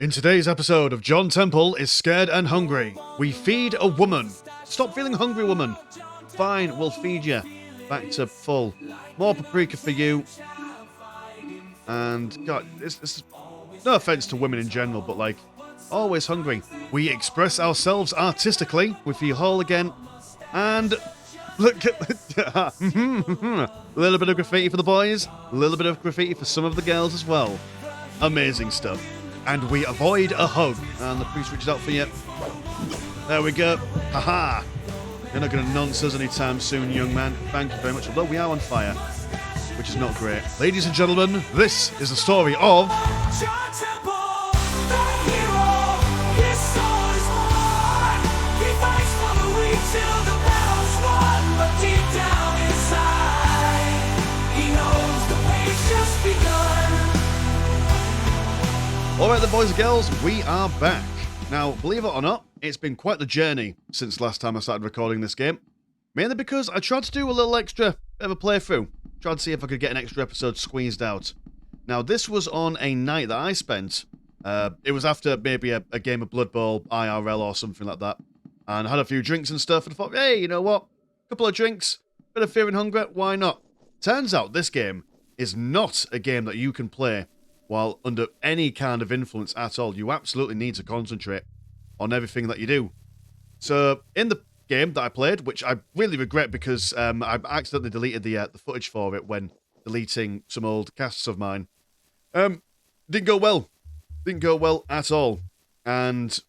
In today's episode of John Temple is Scared and Hungry, we feed a woman. Stop feeling hungry, woman. Fine, we'll feed you. Back to full. More paprika for you. And, God, this is no offense to women in general, but, like, always hungry. We express ourselves artistically. We feel whole again. And look at a little bit of graffiti for the boys. A little bit of graffiti for some of the girls as well. Amazing stuff. And we avoid a hug. And the priest reaches out for you. There we go. Haha. You're not going to nonce us anytime soon, young man. Thank you very much. Although we are on fire, which is not great. Ladies and gentlemen, this is the story of John Temple, the hero. His soul is born. He fights for the weak till the battle's won. But deep down inside, he knows the pain's just begun. Alright then, boys and girls, we are back. Now, believe it or not, it's been quite the journey since last time I started recording this game. Mainly because I tried to do a little extra bit of a playthrough. Tried to see if I could get an extra episode squeezed out. Now, this was on a night that I spent. It was after maybe a game of Blood Bowl, IRL or something like that. And I had a few drinks and stuff, and I thought, hey, you know what? A couple of drinks, bit of fear and hunger, why not? Turns out this game is not a game that you can play while under any kind of influence at all. You absolutely need to concentrate on everything that you do. So, in the game that I played, which I really regret because I accidentally deleted the footage for it when deleting some old casts of mine, didn't go well. Didn't go well at all. And,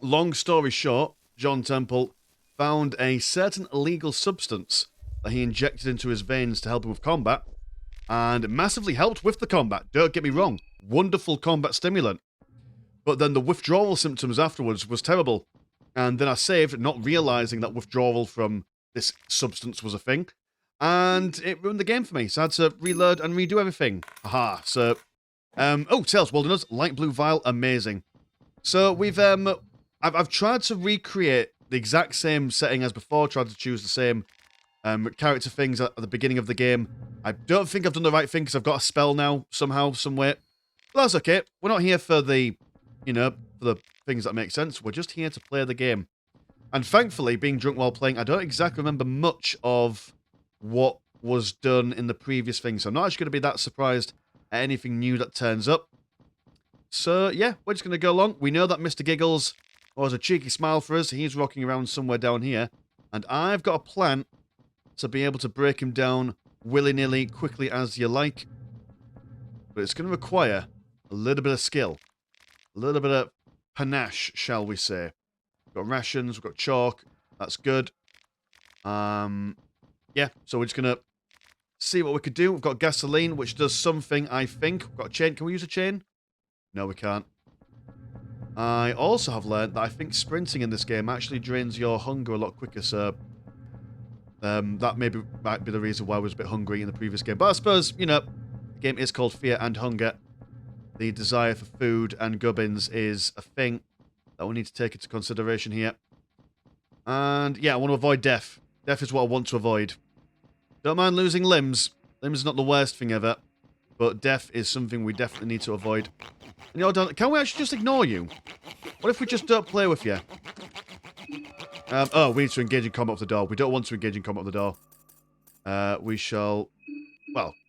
long story short, John Temple found a certain illegal substance that he injected into his veins to help him with combat, and massively helped with the combat. Don't get me wrong. Wonderful combat stimulant. But then the withdrawal symptoms afterwards was terrible. And then I saved, not realizing that withdrawal from this substance was a thing. And it ruined the game for me. So I had to reload and redo everything. Aha. So, Tails, well done us. Light blue vial, amazing. So we've, I've tried to recreate the exact same setting as before. Tried to choose the same character things at the beginning of the game. I don't think I've done the right thing because I've got a spell now, somehow, somewhere. But that's okay. We're not here for the, for the things that make sense. We're just here to play the game. And thankfully, being drunk while playing, I don't exactly remember much of what was done in the previous thing. So I'm not actually going to be that surprised at anything new that turns up. So, yeah, we're just going to go along. We know that Mr. Giggles has a cheeky smile for us. He's rocking around somewhere down here. And I've got a plan to be able to break him down willy-nilly, quickly as you like. But it's going to require a little bit of skill. A little bit of panache, shall we say. We've got rations, we've got chalk. That's good. Yeah, so we're just going to see what we could do. We've got gasoline, which does something, I think. We've got a chain. Can we use a chain? No, we can't. I also have learned that I think sprinting in this game actually drains your hunger a lot quicker, so that might be the reason why I was a bit hungry in the previous game. But I suppose, the game is called Fear and Hunger. The desire for food and gubbins is a thing that we need to take into consideration here. And, yeah, I want to avoid death. Death is what I want to avoid. Don't mind losing limbs. Limbs is not the worst thing ever. But death is something we definitely need to avoid. And can we actually just ignore you? What if we just don't play with you? We need to engage in combat with the door. We don't want to engage in combat with the door. We shall,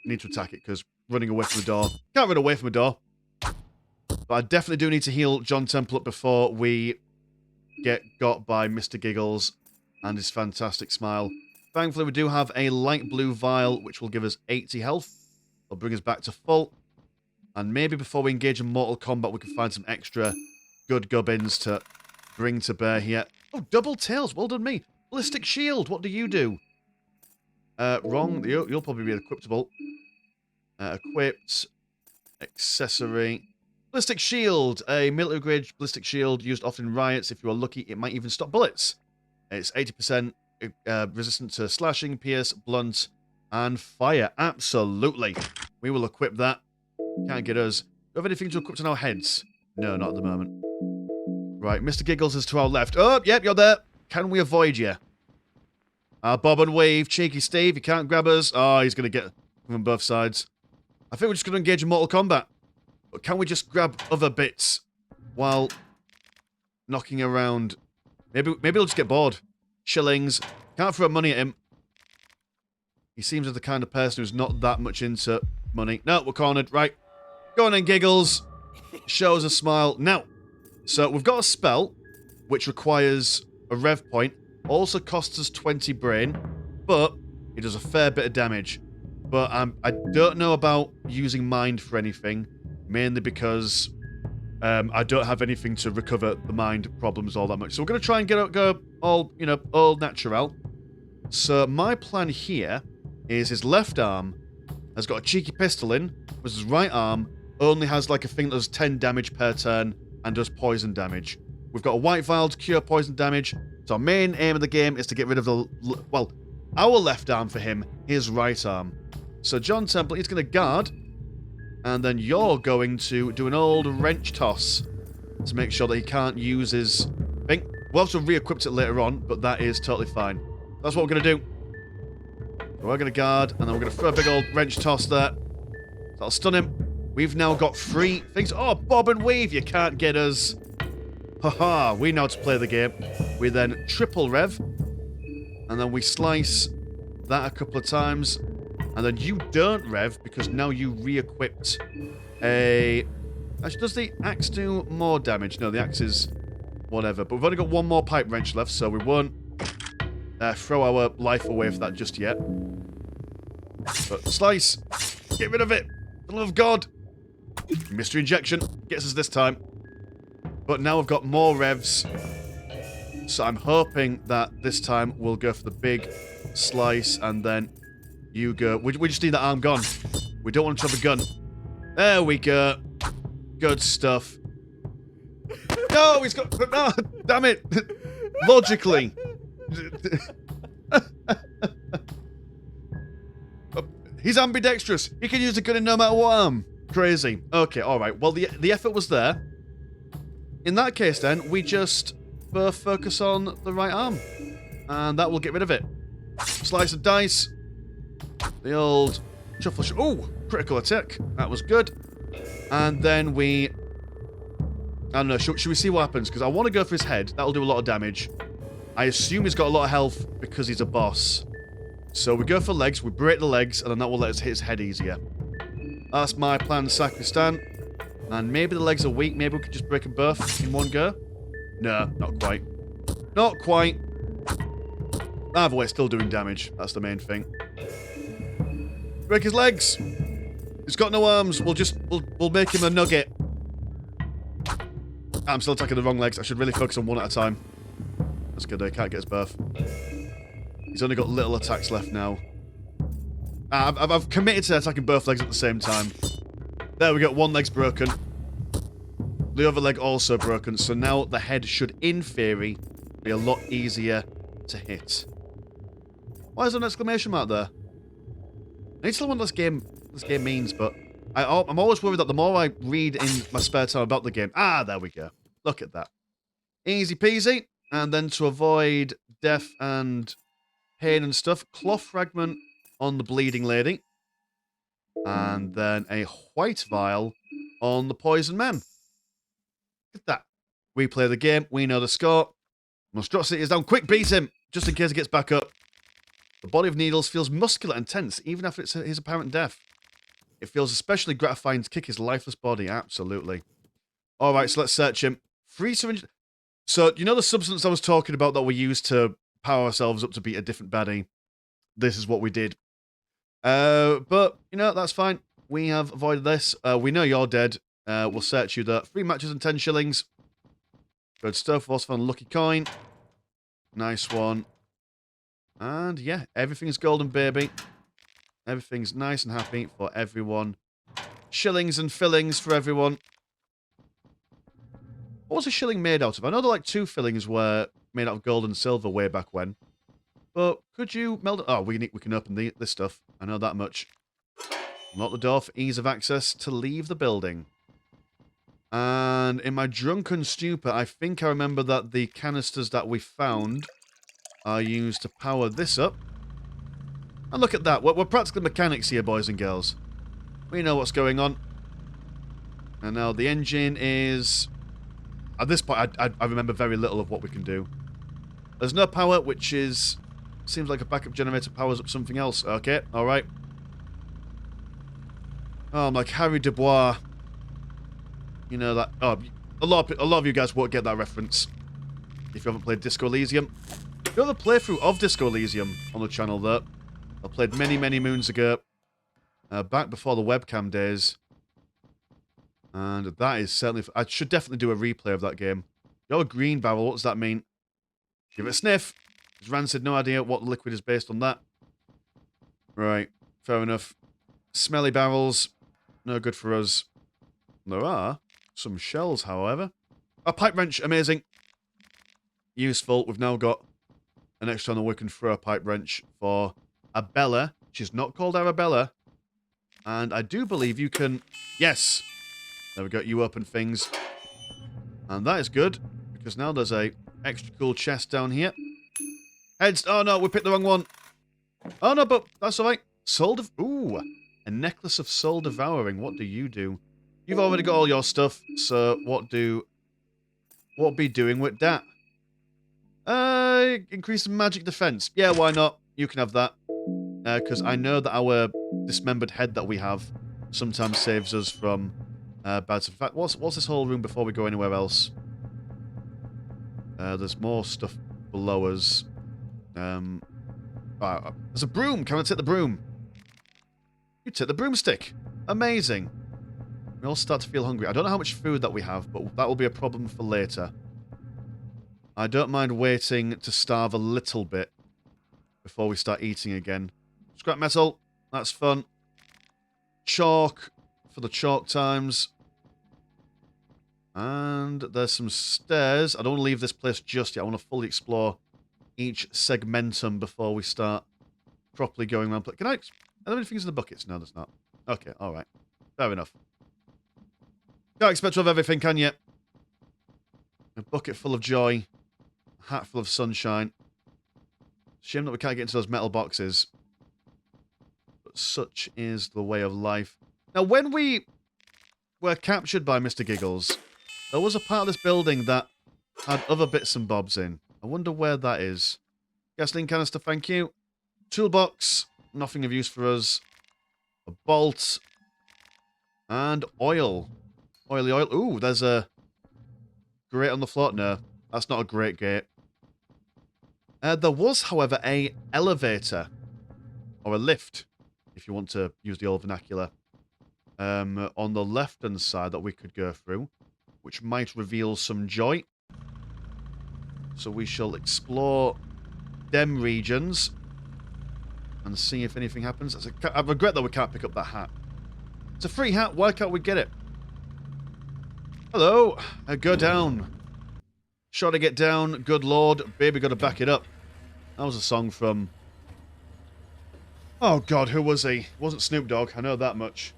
need to attack it, because running away from the door. Can't run away from a door. But I definitely do need to heal John Temple up before we get got by Mr. Giggles and his fantastic smile. Thankfully, we do have a light blue vial, which will give us 80 health. It'll bring us back to full. And maybe before we engage in Mortal Kombat, we can find some extra good gubbins to bring to bear here. Oh, double tails. Well done, me. Ballistic shield. What do you do? Wrong. You'll probably be equipable. Equipped. Accessory. Ballistic shield. A military-grade ballistic shield used often in riots. If you are lucky, it might even stop bullets. It's 80% resistant to slashing, pierce, blunt, and fire. Absolutely. We will equip that. Can't get us. Do we have anything to equip on our heads? No, not at the moment. Right, Mr. Giggles is to our left. Oh, yep, you're there. Can we avoid you? Bob and wave. Cheeky Steve, you can't grab us. Oh, he's going to get from on both sides. I think we're just going to engage in Mortal Kombat. But can we just grab other bits while knocking around. Maybe he'll just get bored. Shillings. Can't throw money at him. He seems like the kind of person who's not that much into money. No, we're cornered. Right. Go on then, Giggles. Show us a smile. Now, so we've got a spell which requires a rev point. Also costs us 20 brain, but it does a fair bit of damage. But I don't know about using mind for anything, mainly because I don't have anything to recover the mind problems all that much. So we're going to try and go all, all natural. So my plan here is his left arm has got a cheeky pistol in, whereas his right arm only has like a thing that does 10 damage per turn and does poison damage. We've got a white vial to cure poison damage. So our main aim of the game is to get rid of our left arm for him, his right arm. So John Temple, he's going to guard, and then you're going to do an old wrench toss to make sure that he can't use his thing. We'll have to re-equip it later on, but that is totally fine. That's what we're going to do. So we're going to guard, and then we're going to throw a big old wrench toss there. That'll stun him. We've now got 3 things. Oh, bob and weave, you can't get us. Haha, we know how to play the game. We then triple rev, and then we slice that a couple of times, and then you don't rev because now you re-equipped a... Actually, does the axe do more damage? No, the axe is whatever. But we've only got 1 more pipe wrench left, so we won't throw our life away for that just yet. But slice! Get rid of it! For the love of God! Mystery injection gets us this time. But now we've got more revs. So I'm hoping that this time we'll go for the big slice and then you go. We just need that arm gone. We don't want to have a gun. There we go. Good stuff. No, he's got... No, damn it. Logically. He's ambidextrous. He can use a gun in no matter what arm. Crazy. Okay, alright. Well, the effort was there. In that case, then, we just both focus on the right arm. And that will get rid of it. Slice of dice. The old shuffle. Oh, critical attack. That was good. And then we... I don't know. Should we see what happens? Because I want to go for his head. That'll do a lot of damage. I assume he's got a lot of health because he's a boss. So we go for legs. We break the legs. And then that will let us hit his head easier. That's my plan, Sacristan. And maybe the legs are weak. Maybe we could just break them both in one go. No, not quite. Not quite. Either way, still doing damage. That's the main thing. Break his legs. He's got no arms. We'll make him a nugget. I'm still attacking the wrong legs. I should really focus on one at a time. That's good though. He can't get us both. He's only got little attacks left now. I've committed to attacking both legs at the same time. There we go. One leg's broken. The other leg also broken. So now the head should, in theory, be a lot easier to hit. Why is there an exclamation mark there? I need to know what this game means, but I'm always worried that the more I read in my spare time about the game... Ah, there we go. Look at that. Easy peasy. And then to avoid death and pain and stuff, cloth fragment on the bleeding lady. And then a white vial on the poison man. Look at that. We play the game. We know the score. Monstrosity is down. Quick, beat him. Just in case he gets back up. The body of Needles feels muscular and tense, even after his apparent death. It feels especially gratifying to kick his lifeless body. Absolutely. Alright, so let's search him. 3 syringes. So, you know the substance I was talking about that we used to power ourselves up to beat a different baddie? This is what we did. But, that's fine. We have avoided this. We know you're dead. We'll search you there. 3 matches and 10 shillings. Good stuff. We've also found a lucky coin. Nice one. And, yeah, everything's golden, baby. Everything's nice and happy for everyone. Shillings and fillings for everyone. What was a shilling made out of? I know there 2 fillings were made out of gold and silver way back when. But could you melt it? Oh, we can open this stuff. I know that much. Unlock the door for ease of access to leave the building. And in my drunken stupor, I think I remember that the canisters that we found are used to power this up. And look at that. We're practically mechanics here, boys and girls. We know what's going on. And now the engine is At this point, I remember very little of what we can do. There's no power, which is... Seems like a backup generator powers up something else. Okay, alright. Oh, I'm like Harry Dubois. You know that... Oh, a lot of you guys won't get that reference if you haven't played Disco Elysium. We got the playthrough of Disco Elysium on the channel, though. I played many, many moons ago. Back before the webcam days. And that is certainly... I should definitely do a replay of that game. You're a green barrel. What does that mean? Give it a sniff. Because Rancid, no idea what the liquid is based on that. Right. Fair enough. Smelly barrels. No good for us. There are some shells, however. A pipe wrench. Amazing. Useful. We've now got an extra on we can throw a pipe wrench for Abella. She's not called Arabella. And I do believe you can... Yes. There we go. You open things. And that is good. Because now there's a extra cool chest down here. Heads. Oh, no. We picked the wrong one. Oh, no, but that's all right. Soul Ooh. A necklace of soul devouring. What do you do? You've already got all your stuff. So what be doing with that? Increase magic defense. Yeah, why not? You can have that. Because I know that our dismembered head that we have sometimes saves us from bad stuff. In fact, what's this whole room before we go anywhere else? There's more stuff below us. There's a broom. Can I take the broom? You take the broomstick. Amazing. We all start to feel hungry. I don't know how much food that we have, but that will be a problem for later. I don't mind waiting to starve a little bit before we start eating again. Scrap metal. That's fun. Chalk for the chalk times. And there's some stairs. I don't want to leave this place just yet. I want to fully explore each segmentum before we start properly going around. Can I... Are there any things in the buckets? No, there's not. Okay, alright. Fair enough. Can't expect to have everything, can you? A bucket full of joy. A hat full of sunshine. Shame that we can't get into those metal boxes. But such is the way of life. Now, when we were captured by Mr. Giggles, there was a part of this building that had other bits and bobs in. I wonder where that is. Gasoline canister, thank you. Toolbox. Nothing of use for us. A bolt. And oil. Oily oil. Ooh, there's a grate on the floor. No, that's not a great gate. There was, however, a elevator. Or a lift, if you want to use the old vernacular. On the left-hand side that we could go through. Which might reveal some joy. So we shall explore them regions. And see if anything happens. I regret that we can't pick up that hat. It's a free hat. Why can't we get it? Hello. Go down. Shall I get down? Good lord. Baby got to back it up. That was a song from... Oh god, who was he? It wasn't Snoop Dogg. I know that much.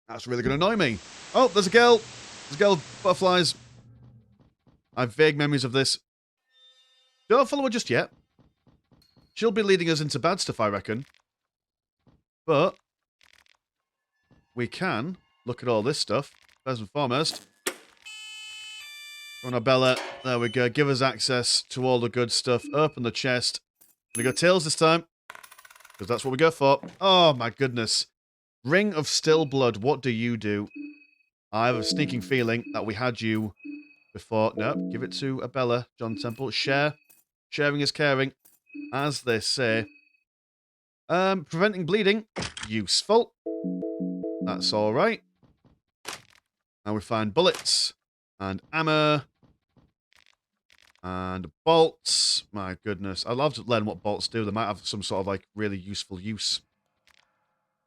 That's really going to annoy me. Oh, there's a girl. There's a girl with butterflies. I have vague memories of this. Don't follow her just yet. She'll be leading us into bad stuff, I reckon. But we can look at all this stuff. First and foremost. Bella. There we go. Give us access to all the good stuff. Open the chest. We got tails this time. Because that's what we go for. Oh, my goodness. Ring of Still Blood. What do you do? I have a sneaking feeling that we had you before. No, give it to Abella, John Temple. Share. Sharing is caring, as they say. Preventing bleeding. Useful. That's alright. Now we find bullets. And ammo. And bolts. My goodness. I'd love to learn what bolts do. They might have some sort of, like, really useful use.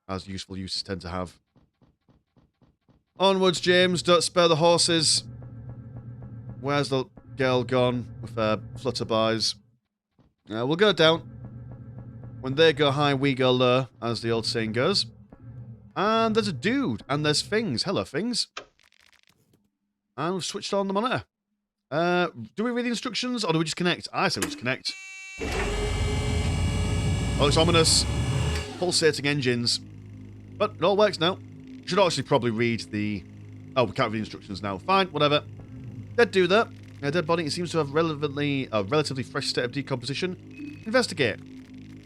As useful uses tend to have. Onwards, James. Don't spare the horses. Where's the girl gone with her flutterbys? We'll go down. When they go high, we go low, as the old saying goes. And there's a dude, and there's things. Hello, things. And we've switched on the monitor. Do we read the instructions, or do we just connect? I say we just connect. Oh, it's ominous. Pulsating engines. But it all works now. Should actually probably read the Oh, we can't read instructions now. Fine, whatever. Dead do that. A dead body, it seems to have a relatively fresh state of decomposition. Investigate.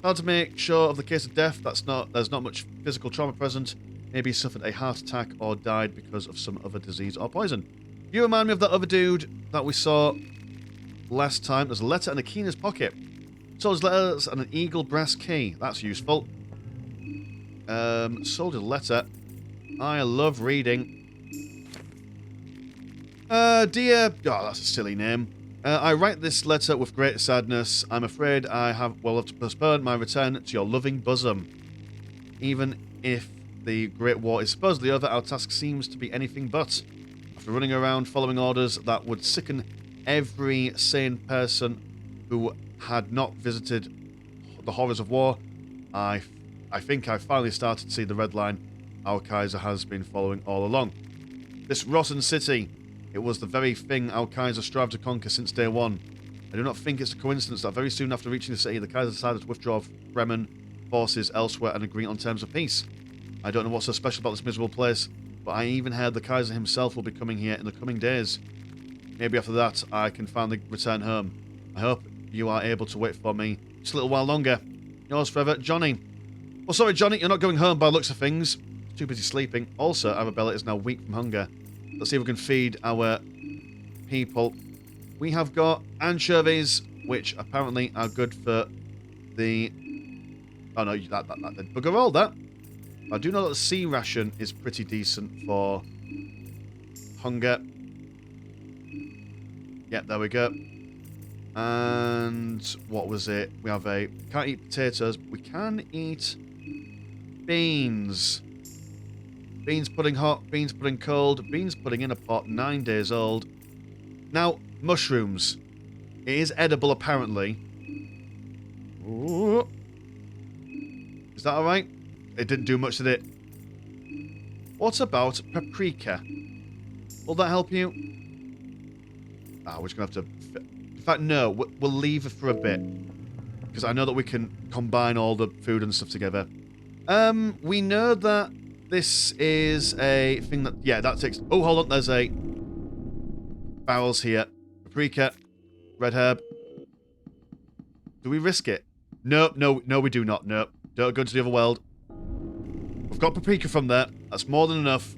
Hard to make sure of the case of death. There's not much physical trauma present. Maybe he suffered a heart attack or died because of some other disease or poison. You remind me of that other dude that we saw last time. There's a letter and a key in his pocket. Soldier's letters and an eagle brass key. That's useful. Soldier's letter. I love reading. Dear... Oh, that's a silly name. I write this letter with great sadness. I'm afraid will have to postpone my return to your loving bosom. Even if the Great War is supposedly over, our task seems to be anything but. After running around following orders that would sicken every sane person who had not visited the horrors of war, I think I finally started to see the red line our Kaiser has been following all along. This rotten city... It was the very thing our Kaiser strived to conquer since day one. I do not think it's a coincidence that very soon after reaching the city, the Kaiser decided to withdraw Bremen forces elsewhere and agree on terms of peace. I don't know what's so special about this miserable place, but I even heard the Kaiser himself will be coming here in the coming days. Maybe after that, I can finally return home. I hope you are able to wait for me just a little while longer. Yours forever, Johnny. Well, sorry, Johnny, you're not going home by the looks of things. Too busy sleeping. Also, Arabella is now weak from hunger. Let's see if we can feed our people. We have got anchovies, which apparently are good for the... Oh no, that bugger all that. I do know that the sea ration is pretty decent for hunger. Yep, there we go. And what was it? We have can't eat potatoes, but we can eat beans. Beans pudding hot, beans pudding cold, beans pudding in a pot, 9 days old. Now, mushrooms. It is edible, apparently. Ooh. Is that alright? It didn't do much, did it? What about paprika? Will that help you? Ah, we're just going to have to... In fact, no, we'll leave it for a bit. Because I know that we can combine all the food and stuff together. We know that this is a thing that... Yeah, that takes... Oh, hold on. There's a... barrels here. Paprika. Red herb. Do we risk it? No, we do not. No. Don't go into the other world. We've got paprika from there. That's more than enough.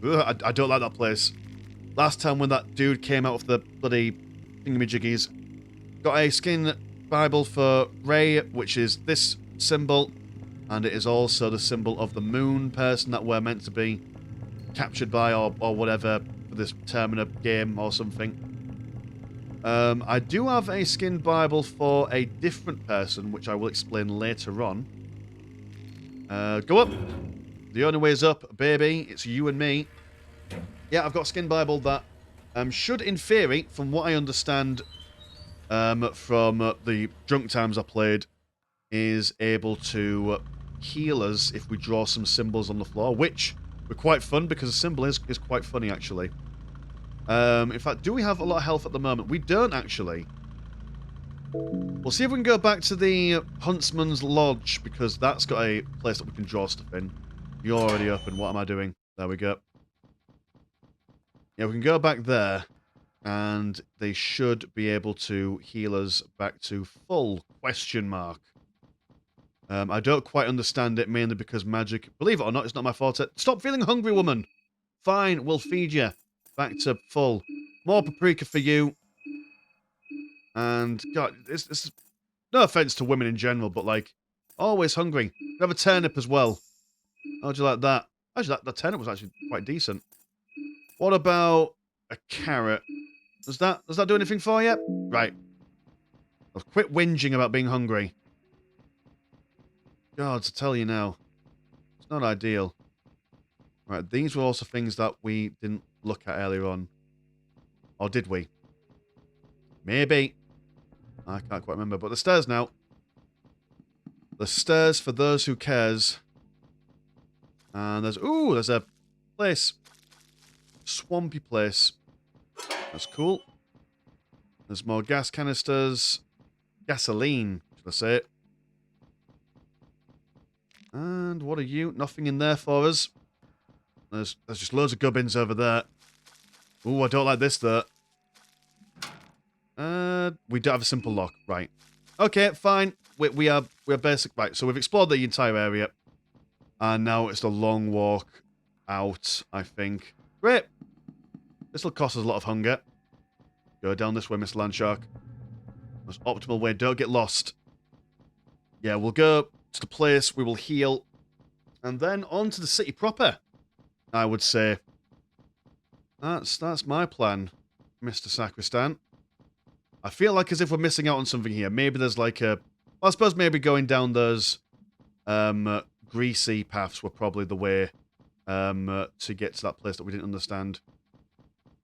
Ugh, I don't like that place. Last time when that dude came out of the bloody thingamajiggies. Got a skin Bible for Ray, which is this symbol. And it is also the symbol of the moon person that we're meant to be captured by or whatever for this Termina game or something. I do have a skin Bible for a different person, which I will explain later on. Go up. The only way is up, baby. It's you and me. Yeah, I've got a skin Bible that should, in theory, from what I understand from the drunk times I played, is able to heal us if we draw some symbols on the floor, which were quite fun because the symbol is quite funny, actually. In fact, do we have a lot of health at the moment? We don't, actually. We'll see if we can go back to the Huntsman's Lodge, because that's got a place that we can draw stuff in. You're already open. What am I doing? There we go. Yeah, we can go back there, and they should be able to heal us back to full, question mark. I don't quite understand it, mainly because magic... Believe it or not, it's not my forte. Stop feeling hungry, woman! Fine, we'll feed you. Back to full. More paprika for you. And, God, it's no offense to women in general, but, like, always hungry. You have a turnip as well. How'd you like that? Actually, that turnip was actually quite decent. What about a carrot? Does that do anything for you? Right. I'll quit whinging about being hungry. God, to tell you now. It's not ideal. Right, these were also things that we didn't look at earlier on. Or did we? Maybe. I can't quite remember. But the stairs now. The stairs for those who cares. And there's... Ooh, there's a place. Swampy place. That's cool. There's more gas canisters. Gasoline, should I say it. And what are you? Nothing in there for us. There's just loads of gubbins over there. Ooh, I don't like this, though. We don't have a simple lock. Right. Okay, fine. We're basic. Right, so we've explored the entire area. And now it's the long walk out, I think. Great. This will cost us a lot of hunger. Go down this way, Mr. Landshark. Most optimal way. Don't get lost. Yeah, we'll go to the place. We will heal. And then on to the city proper, I would say. That's my plan, Mr. Sacristan. I feel like as if we're missing out on something here. Maybe there's like a... Well, I suppose maybe going down those greasy paths were probably the way to get to that place that we didn't understand.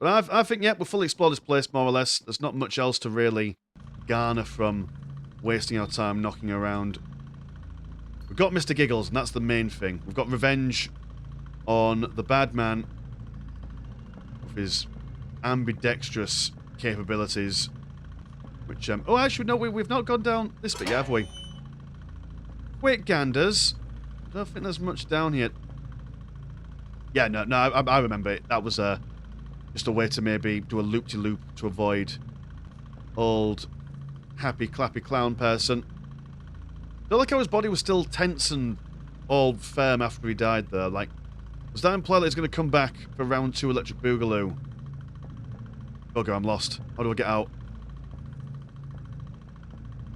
But I think, yeah, we've fully explored this place, more or less. There's not much else to really garner from wasting our time knocking around. We've got Mr. Giggles, and that's the main thing. We've got revenge on the bad man with his ambidextrous capabilities. Which, oh, actually, no, we've not gone down this bit yet, have we? Quick ganders. I don't think there's much down here. Yeah, no, I remember it. That was just a way to maybe do a loop-de-loop to avoid old happy clappy clown person. I feel like how his body was still tense and all firm after he died there. Like, does that imply that he's going to come back for round 2 Electric Boogaloo? Bugger, I'm lost. How do I get out?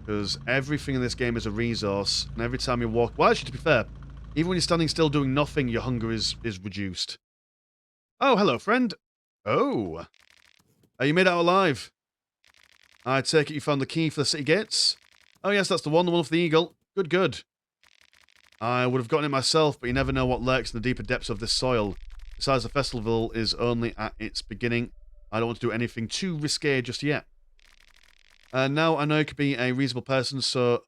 Because everything in this game is a resource, and every time you walk... Well, actually, to be fair, even when you're standing still doing nothing, your hunger is reduced. Oh, hello, friend. Oh. You made it out alive. I take it you found the key for the city gates? Oh, yes, that's the one with the eagle. Good, good. I would have gotten it myself, but you never know what lurks in the deeper depths of this soil. Besides, the festival is only at its beginning. I don't want to do anything too risque just yet. Now, I know you could be a reasonable person, so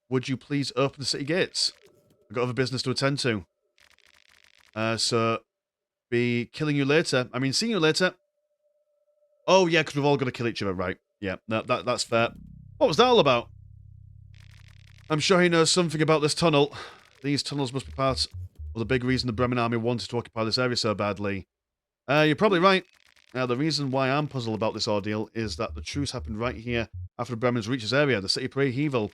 would you please open the city gates? I've got other business to attend to. So, be killing you later. I mean, seeing you later. Oh, yeah, because we've all got to kill each other, right? Yeah, no, that's fair. What was that all about? I'm sure he knows something about this tunnel. These tunnels must be part of the big reason the Bremen army wanted to occupy this area so badly. You're probably right. The reason why I'm puzzled about this ordeal is that the truce happened right here after the Bremens reached this area, the city pre-heaval.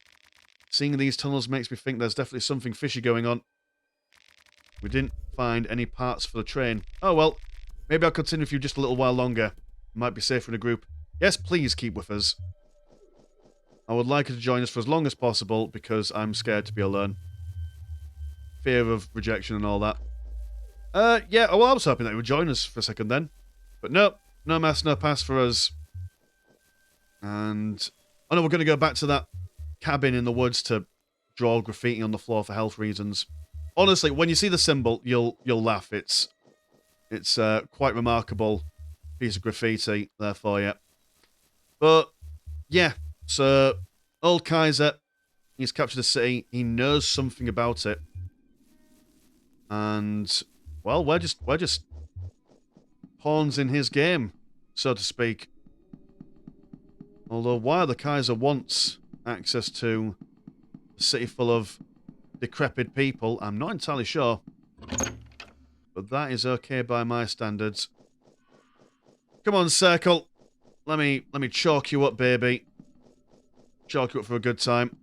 Seeing these tunnels makes me think there's definitely something fishy going on. We didn't find any parts for the train. Oh well, maybe I'll continue with you just a little while longer. Might be safer in a group. Yes, please keep with us. I would like you to join us for as long as possible because I'm scared to be alone. Fear of rejection and all that. Yeah, well, I was hoping that you would join us for a second then. But no, no mass, no pass for us. And... Oh no, we're going to go back to that cabin in the woods to draw graffiti on the floor for health reasons. Honestly, when you see the symbol, you'll laugh. It's quite remarkable piece of graffiti there for you. But, yeah. So, old Kaiser, he's captured the city. He knows something about it. And, well, we're just pawns in his game, so to speak. Although, why the Kaiser wants access to a city full of decrepit people, I'm not entirely sure. But that is okay by my standards. Come on, Circle. Let me chalk you up, baby. Chalk you up for a good time.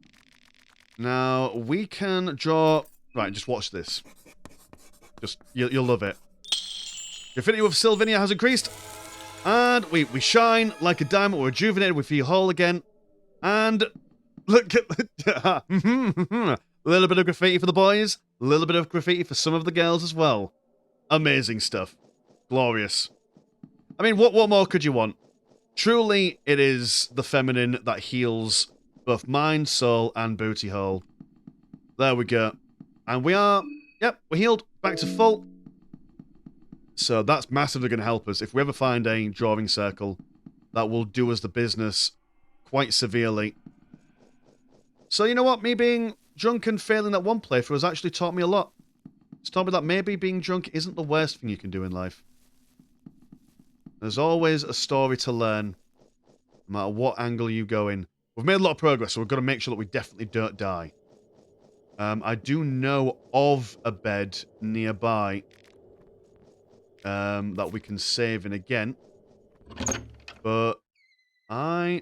Now, we can draw... Right, just watch this. You'll love it. The affinity with Sylvinia has increased. And we shine like a diamond. We're rejuvenated. We feel whole again. And look at... A little bit of graffiti for the boys. A little bit of graffiti for some of the girls as well. Amazing stuff. Glorious. I mean, what more could you want? Truly, it is the feminine that heals both mind, soul, and booty hole. There we go. And we are... Yep, we're healed. Back to full. So that's massively going to help us. If we ever find a drawing circle, that will do us the business quite severely. So you know what? Me being drunk and failing that one playthrough has actually taught me a lot. It's taught me that maybe being drunk isn't the worst thing you can do in life. There's always a story to learn, no matter what angle you go in. We've made a lot of progress, so we've got to make sure that we definitely don't die. I do know of a bed nearby. that we can save in again. But no,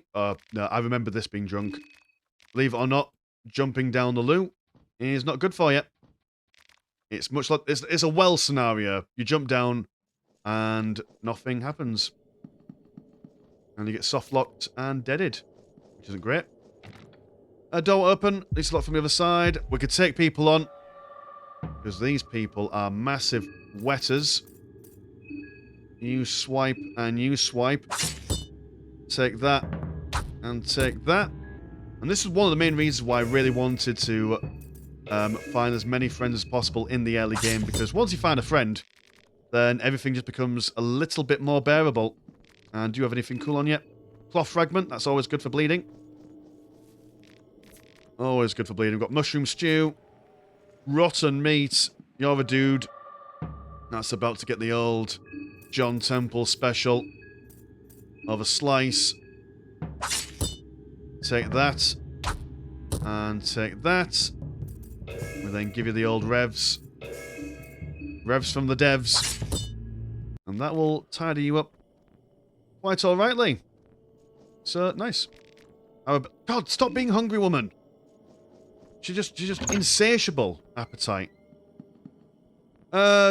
I remember this being drunk. Believe it or not, jumping down the loo is not good for you. It's much like it's a well scenario. You jump down and nothing happens. And you get soft locked and deaded, which isn't great. Door open, needs to lock from the other side. We could take people on, because these people are massive wetters. You swipe and you swipe. Take that and take that. And this is one of the main reasons why I really wanted to find as many friends as possible in the early game, because once you find a friend, then everything just becomes a little bit more bearable. And do you have anything cool on yet? Cloth fragment, that's always good for bleeding. Always good for bleeding. We've got mushroom stew, rotten meat. You're a dude. That's about to get the old John Temple special of a slice. Take that. And take that. We then give you the old revs. Revs from the devs. And that will tidy you up quite alrightly. So, nice. God, stop being hungry, woman. She's just insatiable appetite.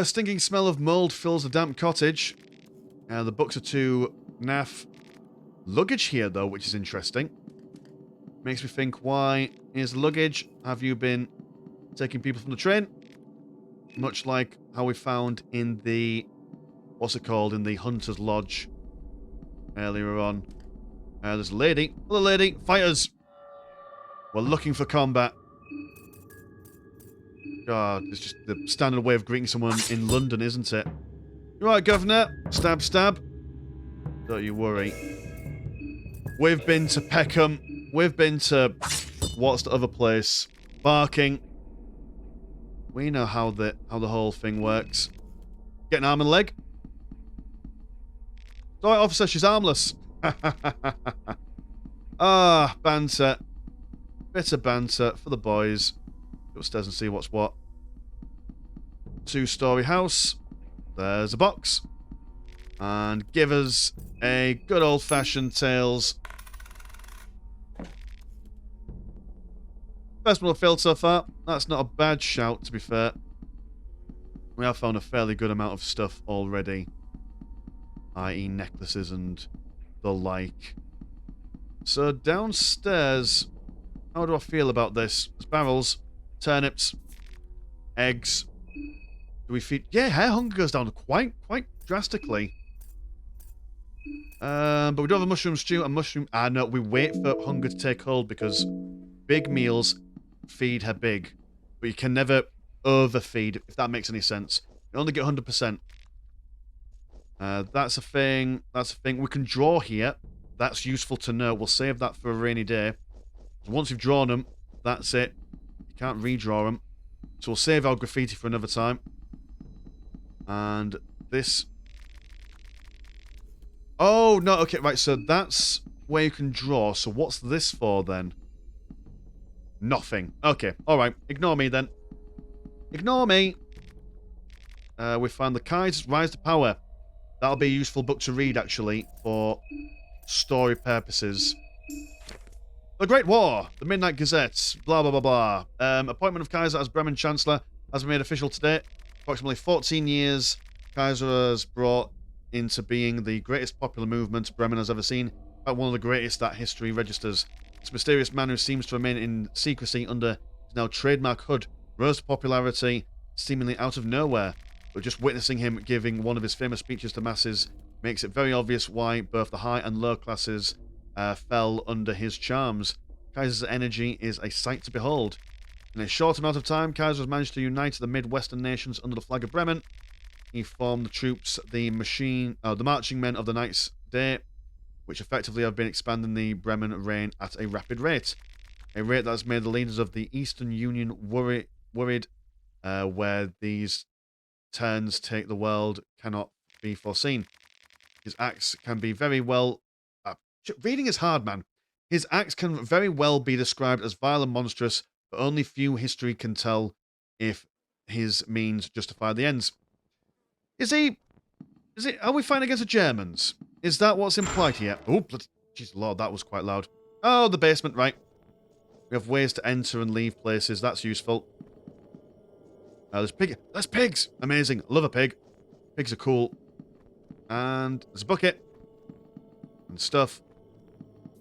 Stinking smell of mold fills the damp cottage. The books are too naff. Luggage here, though, which is interesting. Makes me think, why is luggage? Have you been taking people from the train? Much like how we found in the... What's it called? In the Hunter's Lodge earlier on. There's a lady. Hello, lady. Fighters. We're looking for combat. God, it's just the standard way of greeting someone in London, isn't it? You right, Governor? Stab, stab. Don't you worry. We've been to Peckham. We've been to... What's the other place? Barking. We know how the whole thing works. Get an arm and leg. Alright, officer, she's armless. Banter. Bit of banter for the boys. Go upstairs and see what's what. 2-story house. There's a box. And give us a good old-fashioned Tales. Best one I've filled so far. That's not a bad shout, to be fair. We have found a fairly good amount of stuff already. I.e. necklaces and the like. So downstairs, how do I feel about this? There's barrels, turnips, eggs. Do we feed... Yeah, hair hunger goes down quite drastically. But we don't have a mushroom stew and mushroom... no, we wait for hunger to take hold because big meals feed her big. But you can never overfeed, if that makes any sense. You only get 100%. That's a thing. That's a thing. We can draw here. That's useful to know. We'll save that for a rainy day. So once you've drawn them, that's it. You can't redraw them. So we'll save our graffiti for another time. And this... Oh, no, okay, right, so that's where you can draw. So what's this for, then? Nothing. Okay, alright. Ignore me, then. Ignore me. We found the Kai's Rise to Power. That'll be a useful book to read, actually, for story purposes. The Great War, the Midnight Gazette, blah, blah, blah, blah. Appointment of Kaiser as Bremen Chancellor has been made official today. Approximately 14 years, Kaiser has brought into being the greatest popular movement Bremen has ever seen, but one of the greatest that history registers. This mysterious man who seems to remain in secrecy under his now trademark hood rose to popularity seemingly out of nowhere, but just witnessing him giving one of his famous speeches to masses makes it very obvious why both the high and low classes fell under his charms. Kaiser's energy is a sight to behold. In a short amount of time, Kaiser has managed to unite the Midwestern nations under the flag of Bremen. He formed the troops, the marching men of the Knight's Day, which effectively have been expanding the Bremen reign at a rapid rate. A rate that has made the leaders of the Eastern Union worried, where these turns take the world cannot be foreseen. His acts can be very well... reading is hard, man. His acts can very well be described as vile and monstrous, but only few history can tell if his means justify the ends. Is he Is it? Are we fighting against the Germans? Is that what's implied here? Oh, jeez, Lord, that was quite loud. Oh, the basement, right. We have ways to enter and leave places. That's useful. There's pigs. Amazing. Love a pig. Pigs are cool. And there's a bucket. And stuff.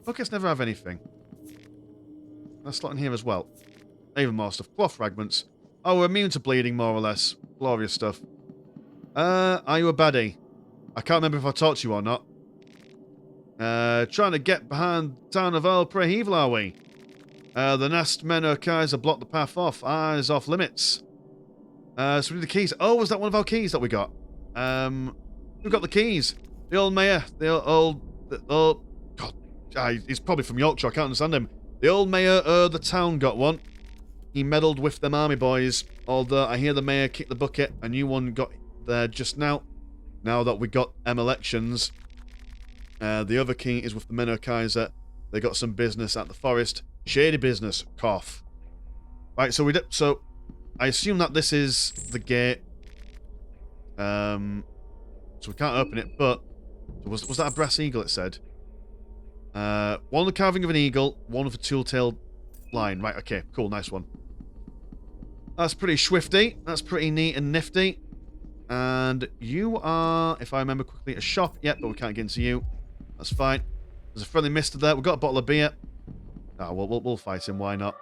Buckets never have anything. That's slot in here as well. Even more stuff. Cloth fragments. Oh, we're immune to bleeding, more or less. Glorious stuff. Are you a baddie? I can't remember if I talked to you or not. Trying to get behind the town of Earl Prehevel, are we? The Nast men Kaiser blocked the path off. Eyes off limits. So we need the keys. Oh, was that one of our keys that we got? Who got the keys? The old mayor. The old... God, he's probably from Yorkshire. I can't understand him. The old mayor of the town got one. He meddled with them army boys. Although I hear the mayor kicked the bucket. A new one got there just now. Now that we got elections. The other key is with the Menor Kaiser. They got some business at the forest. Shady business. Cough. Right, so so I assume that this is the gate. So we can't open it, but was that a brass eagle, it said? One of the carving of an eagle, one of a tool-tailed lion. Right, okay, cool, nice one. That's pretty swifty. That's pretty neat and nifty. And you are, if I remember quickly, a shop. Yep, but we can't get into you. That's fine. There's a friendly mister there. We've got a bottle of beer. Ah, we'll fight him. Why not?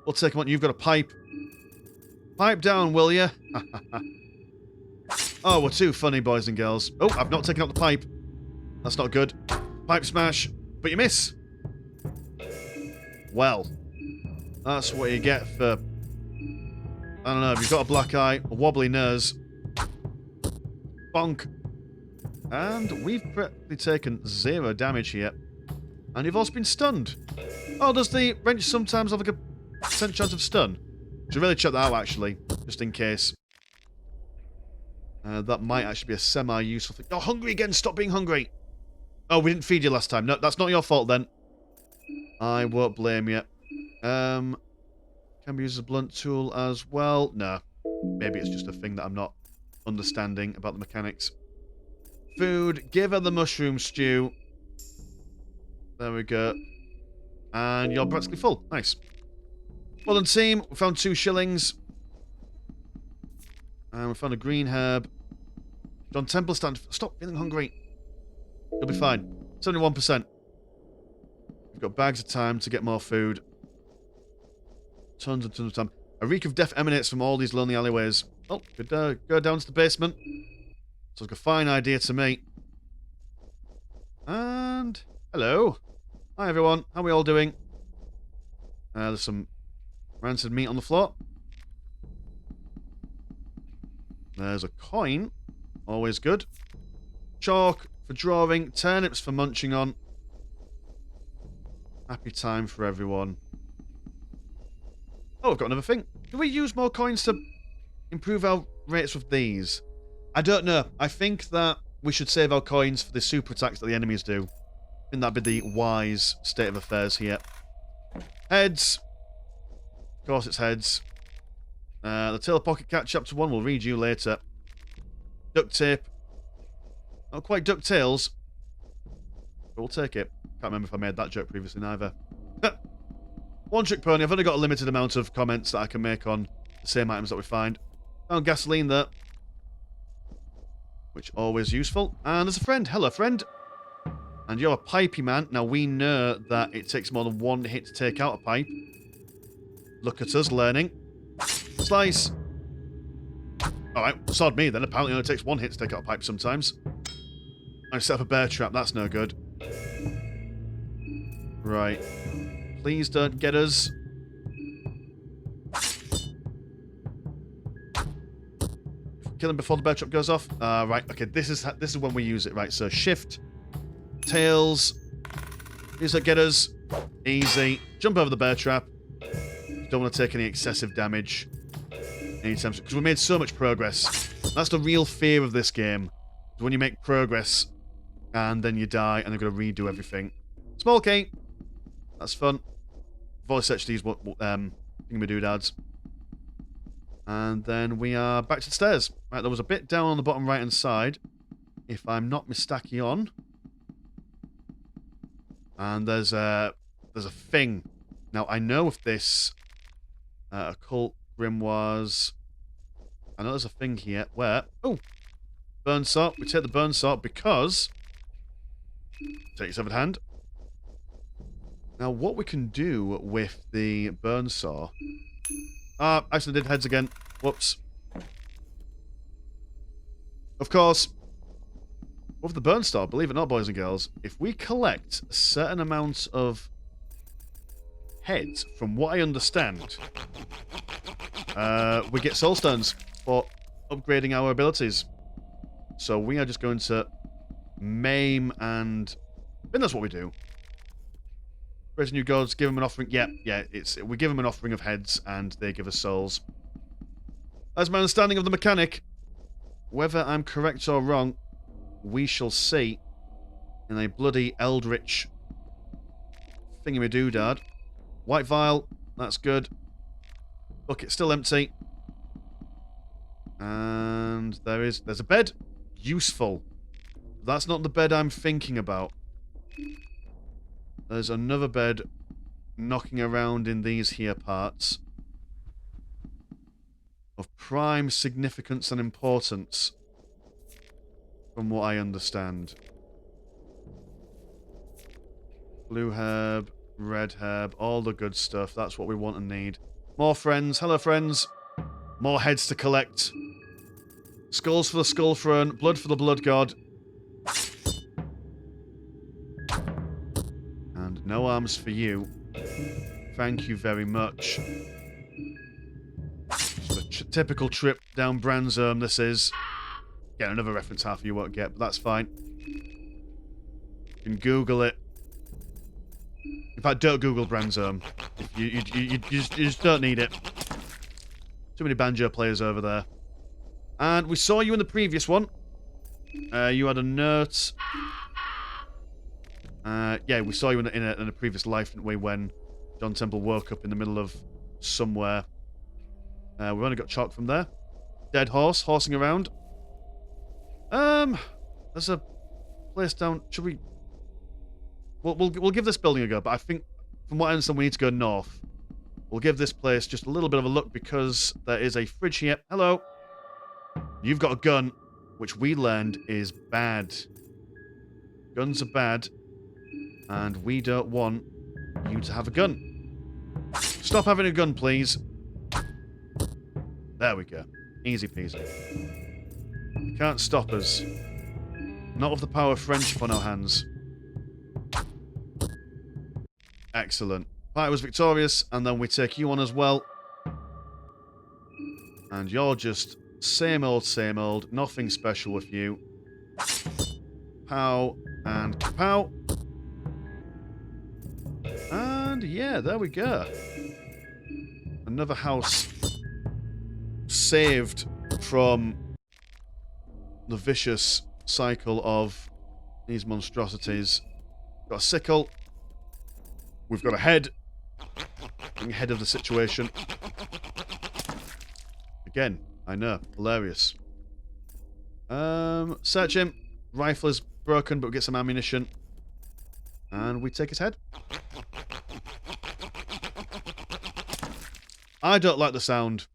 We'll take him on. You've got a pipe. Pipe down, will you? Oh, we're too funny, boys and girls. Oh, I've not taken out the pipe. That's not good. Pipe smash. But you miss. Well, that's what you get for... I don't know, if you've got a black eye, a wobbly nose. Bonk. And we've practically taken 0 damage here. And you've also been stunned. Oh, does the wrench sometimes have like a % chance of stun? Should really check that out, actually. Just in case. That might actually be a semi-useful thing. Oh, hungry again! Stop being hungry! Oh, we didn't feed you last time. No, that's not your fault then. I won't blame you. Can be used as a blunt tool as well. No. Maybe it's just a thing that I'm not understanding about the mechanics. Food. Give her the mushroom stew. There we go. And you're practically full. Nice. Well done, team. We found 2 shillings. And we found a green herb. John Temple stand. Stop feeling hungry. You'll be fine. 71%. We've got bags of time to get more food. Tons and tons of time. A reek of death emanates from all these lonely alleyways. Oh, could go down to the basement. Sounds like a fine idea to me. And hello. Hi everyone. How are we all doing? There's some rancid meat on the floor. There's a coin. Always good. Chalk for drawing. Turnips for munching on. Happy time for everyone. Oh, I've got another thing. Do we use more coins to improve our rates with these? I don't know. I think that we should save our coins for the super attacks that the enemies do. I think that'd be the wise state of affairs here. Heads. Of course it's heads. The Tail Pocket Cat Chapter 1 will read you later. Duct tape. Not quite DuckTales. But we'll take it. Can't remember if I made that joke previously neither. One Trick Pony. I've only got a limited amount of comments that I can make on the same items that we find. Found gasoline there. Which always useful. And there's a friend. Hello, friend. And you're a pipey man. Now, we know that it takes more than 1 hit to take out a pipe. Look at us learning. Slice. Alright, sod me then. Apparently it only takes 1 hit to take out a pipe sometimes. I set up a bear trap. That's no good. Right. Please don't get us. Kill him before the bear trap goes off. Right. Okay. This is when we use it. Right. So shift, tails. These are get us. Easy. Jump over the bear trap. Don't want to take any excessive damage anytime soon, because we made so much progress. That's the real fear of this game. Is when you make progress and then you die and they're going to redo everything. Small key. That's fun. Voice search these thingamadoodads. And then we are back to the stairs. Right, there was a bit down on the bottom right hand side. if I'm not mistaken. And there's a thing. Now, I know if this occult grimoires... I know there's a thing here where... Oh! Burn salt. We take the burn salt because... Take your severed hand. Now, what we can do with the burn saw... Ah, I accidentally did heads again. Whoops. Of course, with the burn saw, believe it or not, boys and girls, if we collect a certain amount of heads, from what I understand, we get soul stones for upgrading our abilities. So we are just going to maim and... I think that's what we do. Raise new gods, give them an offering. Yeah, we give them an offering of heads, and they give us souls. That's my understanding of the mechanic. Whether I'm correct or wrong, we shall see in a bloody eldritch thingy-me-doodad. White vial, that's good. Bucket still empty. And there's a bed. Useful. That's not the bed I'm thinking about. There's another bed knocking around in these here parts. Of prime significance and importance. From what I understand. Blue herb, red herb, all the good stuff. That's what we want and need. More friends. Hello, friends. More heads to collect. Skulls for the skull throne. Blood for the blood god. And no arms for you. Thank you very much. Just a typical trip down Branzerm, this is. Get another reference half of you won't get, but that's fine. You can Google it. In fact, don't Google Branzerm. You just don't need it. Too many banjo players over there. And we saw you in the previous one. You had a note. Yeah, we saw you in a previous life, didn't we, when John Temple woke up in the middle of somewhere. We've only got chalk from there. Dead horse, horsing around. There's a place down... Should we... We'll give this building a go, but I think, from what I understand, we need to go north. We'll give this place just a little bit of a look, because there is a fridge here. Hello. You've got a gun, which we learned is bad. Guns are bad, and we don't want you to have a gun. Stop having a gun, please. There we go. Easy peasy. You can't stop us. Not with the power of friendship on our hands. Excellent. Party was victorious, and then we take you on as well. And you're just same old, nothing special with you. Pow and pow. And yeah, there we go. Another house saved from the vicious cycle of these monstrosities. Got a sickle. We've got a head. Being head of the situation. Again, I know. Hilarious. Search him. Rifle is broken, but we get some ammunition. And we take his head. I don't like the sound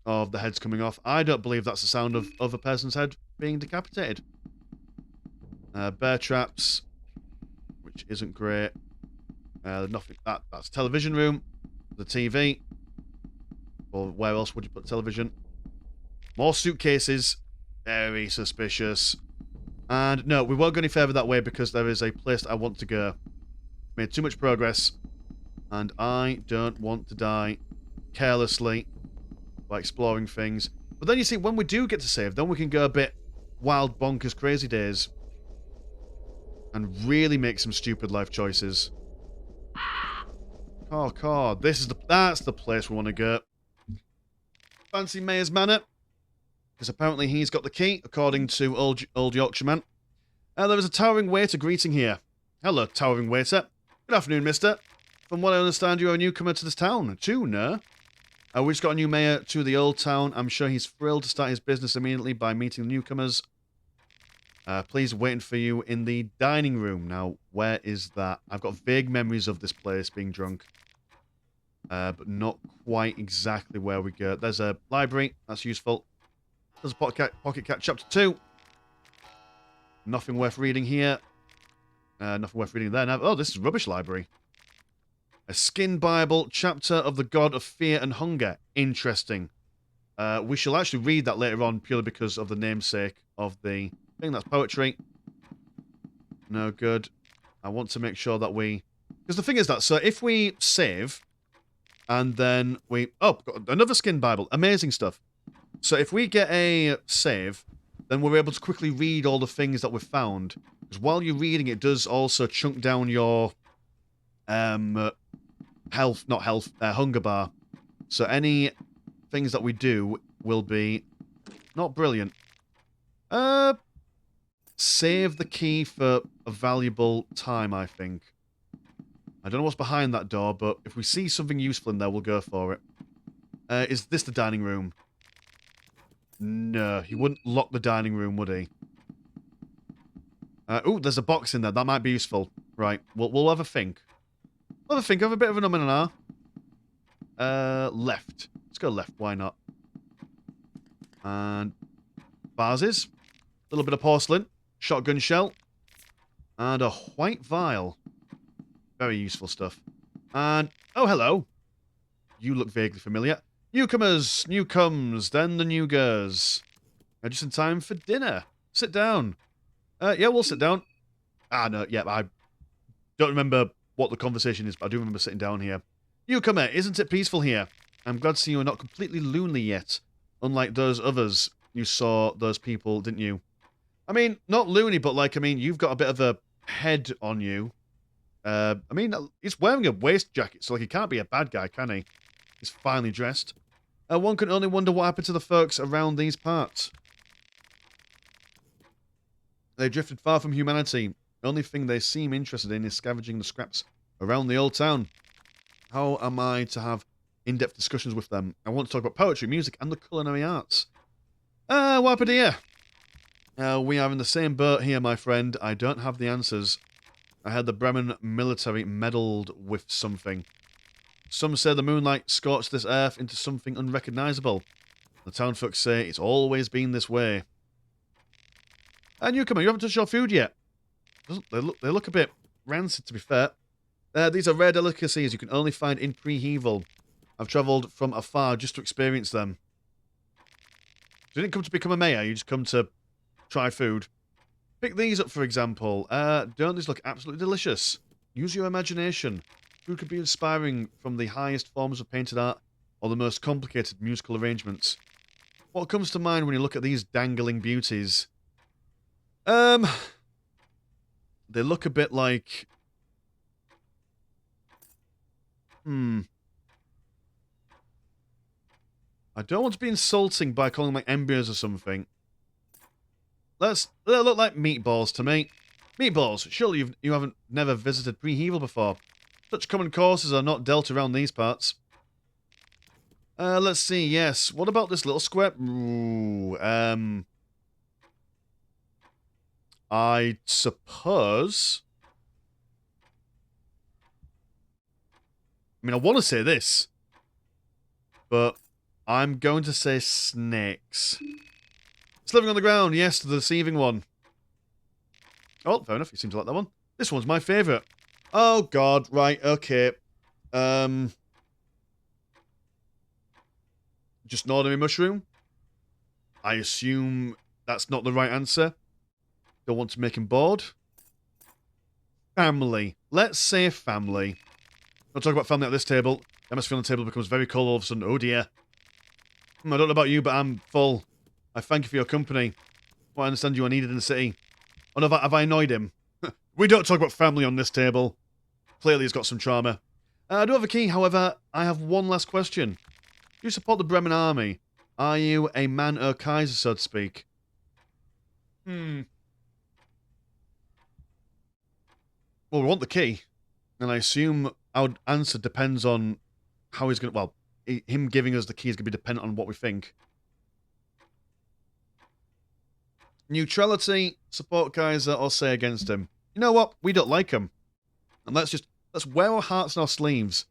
of the heads coming off. I don't believe that's the sound of a person's head being decapitated. Bear traps, which isn't great. Nothing. That's television room. The TV. Or where else would you put television? More suitcases. Very suspicious. And no, we won't go any further that way because there is a place that I want to go. Made too much progress. And I don't want to die carelessly by exploring things. But then you see, when we do get to save, then we can go a bit wild, bonkers, crazy days. And really make some stupid life choices. Oh, that's the place we want to go. Fancy Mayor's Manor. Because apparently he's got the key, according to old Yorkshireman. There is a towering waiter greeting here. Hello, towering waiter. Good afternoon, mister. From what I understand, you're a newcomer to this town, too, no? We just got a new mayor to the old town. I'm sure he's thrilled to start his business immediately by meeting the newcomers. Please, waiting for you in the dining room. Now, where is that? I've got vague memories of this place being drunk. But not quite exactly where we go. There's a library. That's useful. There's a Pocket Cat Chapter 2. Nothing worth reading here. Nothing worth reading there. Now, oh, this is Rubbish Library. A Skin Bible, Chapter of the God of Fear and Hunger. Interesting. We shall actually read that later on purely because of the namesake of the thing. That's poetry. No good. I want to make sure that we... Because the thing is that, so if we save, and then we... Oh, got another Skin Bible. Amazing stuff. So if we get a save, then we're able to quickly read all the things that we've found. Because while you're reading, it does also chunk down your... hunger bar. So any things that we do will be not brilliant. Save the key for a valuable time, I think. I don't know what's behind that door, but if we see something useful in there, we'll go for it. Is this the dining room? No, he wouldn't lock the dining room, would he? Oh, there's a box in there. That might be useful. Right, we'll have a think. We'll have a think. Have a bit of an and an ah. Left. Let's go left. Why not? And vases. A little bit of porcelain. Shotgun shell. And a white vial. Very useful stuff. And, oh, hello. You look vaguely familiar. Newcomers, new comes, then the new goes. Just in time for dinner. Sit down. Yeah, we'll sit down. Ah, no, yeah, I don't remember what the conversation is, but I do remember sitting down here. Newcomer, isn't it peaceful here? I'm glad to see you are not completely lonely yet. Unlike those others, you saw those people, didn't you? I mean, not loony, but like, I mean, you've got a bit of a head on you. I mean, he's wearing a waist jacket, so like, he can't be a bad guy, can he? He's finely dressed. One can only wonder what happened to the folks around these parts. They drifted far from humanity. The only thing they seem interested in is scavenging the scraps around the old town. How am I to have in-depth discussions with them? I want to talk about poetry, music, and the culinary arts. What happened here? We are in the same boat here, my friend. I don't have the answers. I heard the Bremen military meddled with something. Some say the moonlight scorched this earth into something unrecognisable. The townfolk say it's always been this way. Newcomer, you haven't touched your food yet. They look a bit rancid, to be fair. These are rare delicacies you can only find in Pre-Hevel. I've travelled from afar just to experience them. You didn't come to become a mayor, you just come to try food. Pick these up, for example. Don't these look absolutely delicious? Use your imagination. Food could be inspiring from the highest forms of painted art or the most complicated musical arrangements. What comes to mind when you look at these dangling beauties? They look a bit like... I don't want to be insulting by calling them like embryos or something. They look like meatballs to me. Meatballs, surely you haven't never visited Pre-Hevel before. Such common courses are not dealt around these parts. Let's see, yes. What about this little square? Ooh, I suppose... I mean, I want to say this, but I'm going to say snakes. It's living on the ground, yes, the deceiving one. Oh, fair enough, you seem to like that one. This one's my favourite. Oh, God, right, okay. Just an ordinary mushroom? I assume that's not the right answer. Don't want to make him bored. Family. Let's say family. Don't talk about family at this table. The atmosphere on the table becomes very cold all of a sudden. Oh dear. I don't know about you, but I'm full. I thank you for your company. Well, I understand you are needed in the city. Oh no, have I annoyed him? We don't talk about family on this table. Clearly he's got some trauma. I do have a key, however, I have one last question. Do you support the Bremen army? Are you a man or Kaiser, so to speak? Well, we want the key. And I assume our answer depends on how he's going to... Well, him giving us the key is going to be dependent on what we think. Neutrality, support Kaiser, or say against him. You know what? We don't like him. And let's wear our hearts on our sleeves.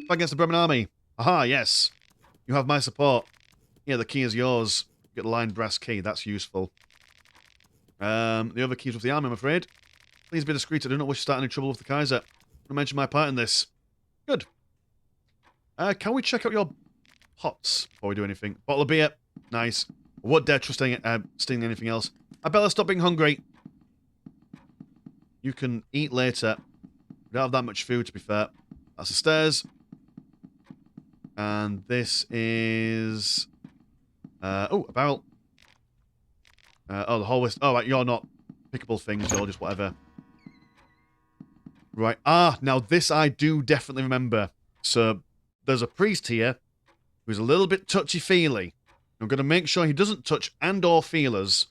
Fight against the Bremen army. Aha, yes. You have my support. Yeah, the key is yours. Get the lined brass key. That's useful. The other keys with the army, I'm afraid. Please be discreet. I do not wish to start any trouble with the Kaiser. I mention my part in this. Good. Can we check out your pots before we do anything? Bottle of beer. Nice. I won't dare trust stealing anything else. I better stop being hungry. You can eat later. We don't have that much food, to be fair. That's the stairs. And this is... oh, a barrel. Oh, the hallway... Oh, right, you're not pickable things. You're just whatever. Right. Ah, now this I do definitely remember. So, there's a priest here who's a little bit touchy-feely. I'm going to make sure he doesn't touch and or feel us,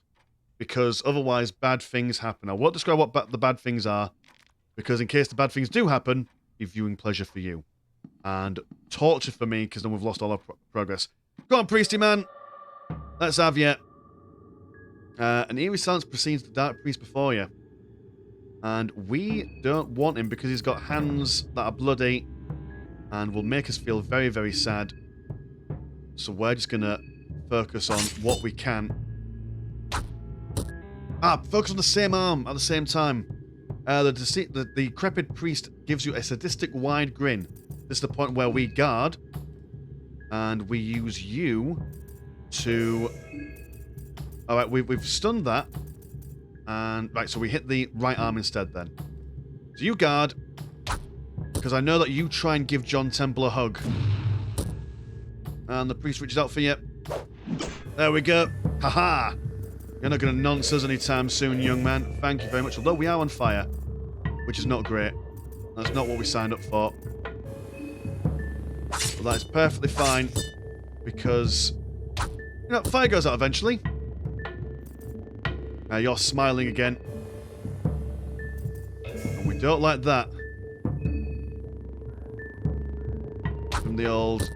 because otherwise bad things happen. I won't describe what the bad things are, because in case the bad things do happen, be viewing pleasure for you. And torture for me, because then we've lost all our progress. Go on, priesty man. Let's have you. An eerie silence precedes the dark priest before you. And we don't want him because he's got hands that are bloody and will make us feel very, very sad. So we're just going to focus on what we can. Ah, focus on the same arm at the same time. The decrepit priest gives you a sadistic wide grin. This is the point where we guard. And we use you to... Alright, we've stunned that. And, right, so we hit the right arm instead then. So you guard. Because I know that you try and give John Temple a hug. And the priest reaches out for you. There we go. Haha! You're not going to nonce us anytime soon, young man. Thank you very much. Although we are on fire. Which is not great. That's not what we signed up for. But that is perfectly fine. Because... You know, fire goes out eventually. You're smiling again. And we don't like that. From the old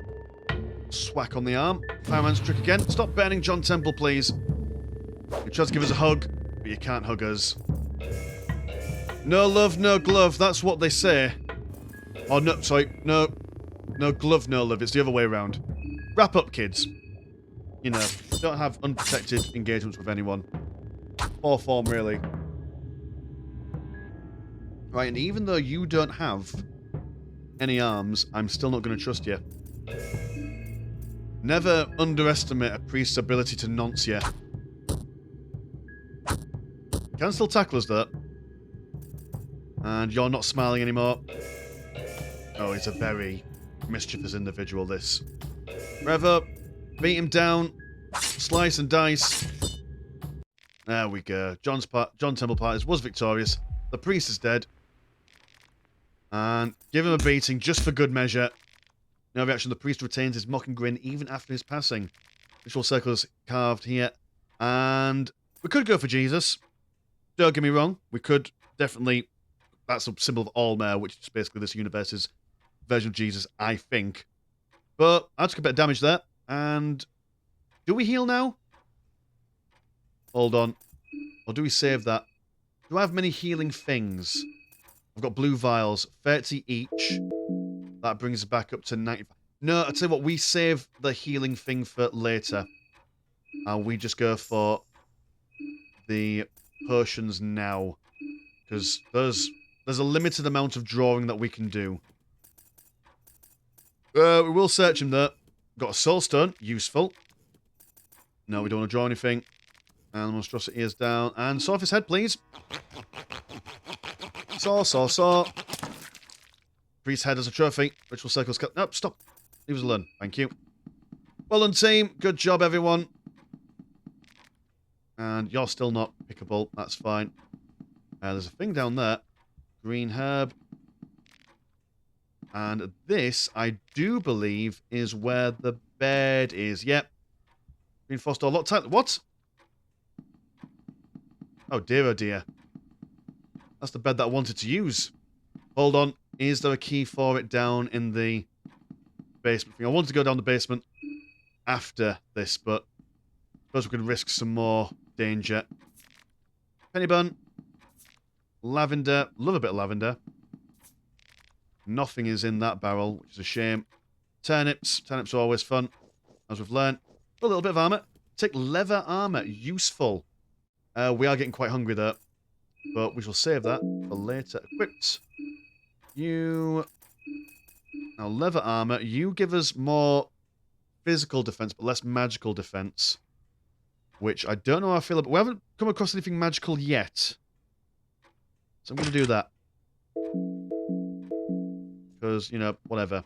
swack on the arm. Fireman's trick again. Stop burning John Temple, please. You try to give us a hug, but you can't hug us. No love, no glove. That's what they say. Oh, no, sorry. No glove, no love. It's the other way around. Wrap up, kids. You know, don't have unprotected engagements with anyone. Poor form, really. Right, and even though you don't have any arms, I'm still not going to trust you. Never underestimate a priest's ability to nonce you. Can still tackle us, though. And you're not smiling anymore. Oh, he's a very mischievous individual, this. Revo, beat him down. Slice and dice. There we go. John Temple Parties was victorious. The priest is dead. And give him a beating just for good measure. No reaction. The priest retains his mocking grin even after his passing. Ritual circles carved here. And we could go for Jesus. Don't get me wrong. We could definitely... That's a symbol of Allmare, which is basically this universe's version of Jesus, I think. But I took a bit of damage there. And do we heal now? Hold on. Or do we save that? Do I have many healing things? I've got blue vials. 30 each. That brings us back up to 95. No, I'll tell you what. We save the healing thing for later. And we just go for the potions now. Because there's a limited amount of drawing that we can do. We will search him though. Got a soul stone. Useful. No, we don't want to draw anything. And the monstrosity is down. And saw off his head, please. Saw. Priest's head as a trophy. Ritual circles cut. Nope, stop. Leave us alone. Thank you. Well done, team. Good job, everyone. And you're still not pickable. That's fine. There's a thing down there. Green herb. And this, I do believe, is where the bed is. Yep. Reinforced door. Lock tightly. What? Oh dear. That's the bed that I wanted to use. Hold on. Is there a key for it down in the basement thing? I wanted to go down the basement after this, but I suppose we could risk some more danger. Penny bun. Lavender. Love a bit of lavender. Nothing is in that barrel, which is a shame. Turnips. Turnips are always fun, as we've learned. A little bit of armor. Take leather armor. Useful. We are getting quite hungry there, but we shall save that for later. Equipped. You... Now, leather armor. You give us more physical defense, but less magical defense. Which I don't know how I feel about. We haven't come across anything magical yet. So I'm going to do that. Because, you know, whatever.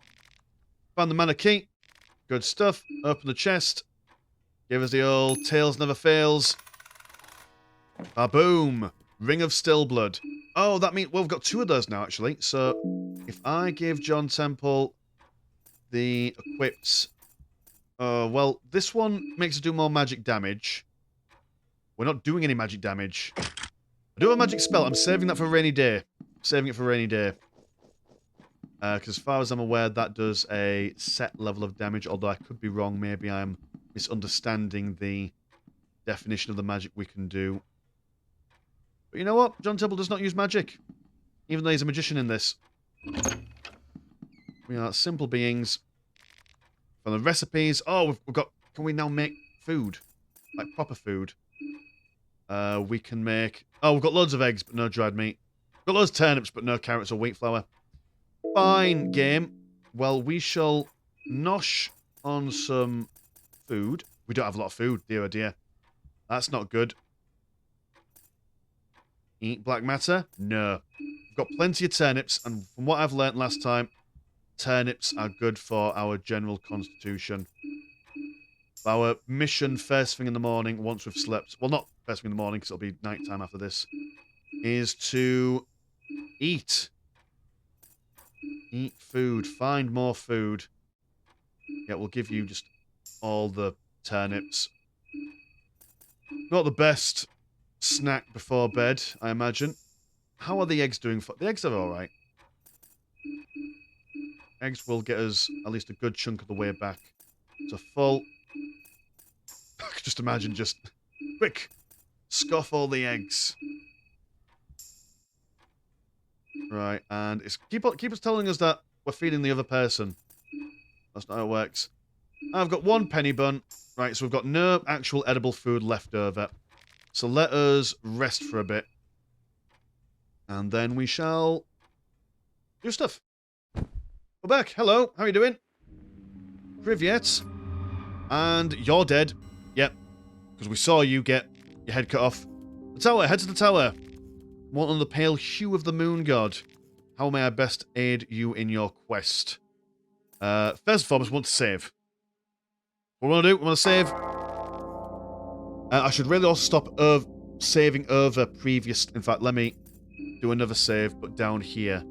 Found the mana key. Good stuff. Open the chest. Give us the old Tails Never Fails. Boom. Ring of Stillblood. Oh, that means... Well, we've got 2 of those now, actually. So, if I give John Temple the equipped... well, this one makes us do more magic damage. We're not doing any magic damage. I do have a magic spell. I'm saving that for a rainy day. Saving it for a rainy day. Because as far as I'm aware, that does a set level of damage. Although I could be wrong. Maybe I'm misunderstanding the definition of the magic we can do. But you know what? John Temple does not use magic. Even though he's a magician in this. We are simple beings. From the recipes... Oh, we've got... Can we now make food? Like proper food. We can make... Oh, we've got loads of eggs, but no dried meat. We've got loads of turnips, but no carrots or wheat flour. Fine, game. Well, we shall nosh on some food. We don't have a lot of food, dear oh dear. That's not good. Eat black matter? No. We've got plenty of turnips, and from what I've learnt last time, turnips are good for our general constitution. Our mission first thing in the morning, once we've slept, well, not first thing in the morning, because it'll be night time after this, is to eat. Eat food. Find more food. Yeah, we'll give you just all the turnips. Not the best snack before bed, I imagine. How are the eggs doing? The eggs are alright. Eggs will get us at least a good chunk of the way back to full. I could just imagine just... Quick! Scoff all the eggs. Right, and it's keep us telling us that we're feeding the other person. That's not how it works. I've got 1 penny bun. Right, so we've got no actual edible food left over. So let us rest for a bit. And then we shall do stuff. We're back. Hello, how are you doing? Privyet. And you're dead. Yep. Because we saw you get your head cut off. The tower, head to the tower. Want on the pale hue of the moon god. How may I best aid you in your quest? First and foremost, we want to save. What we want to do, we want to save. I should really also stop saving over previous... In fact, let me do another save, but down here.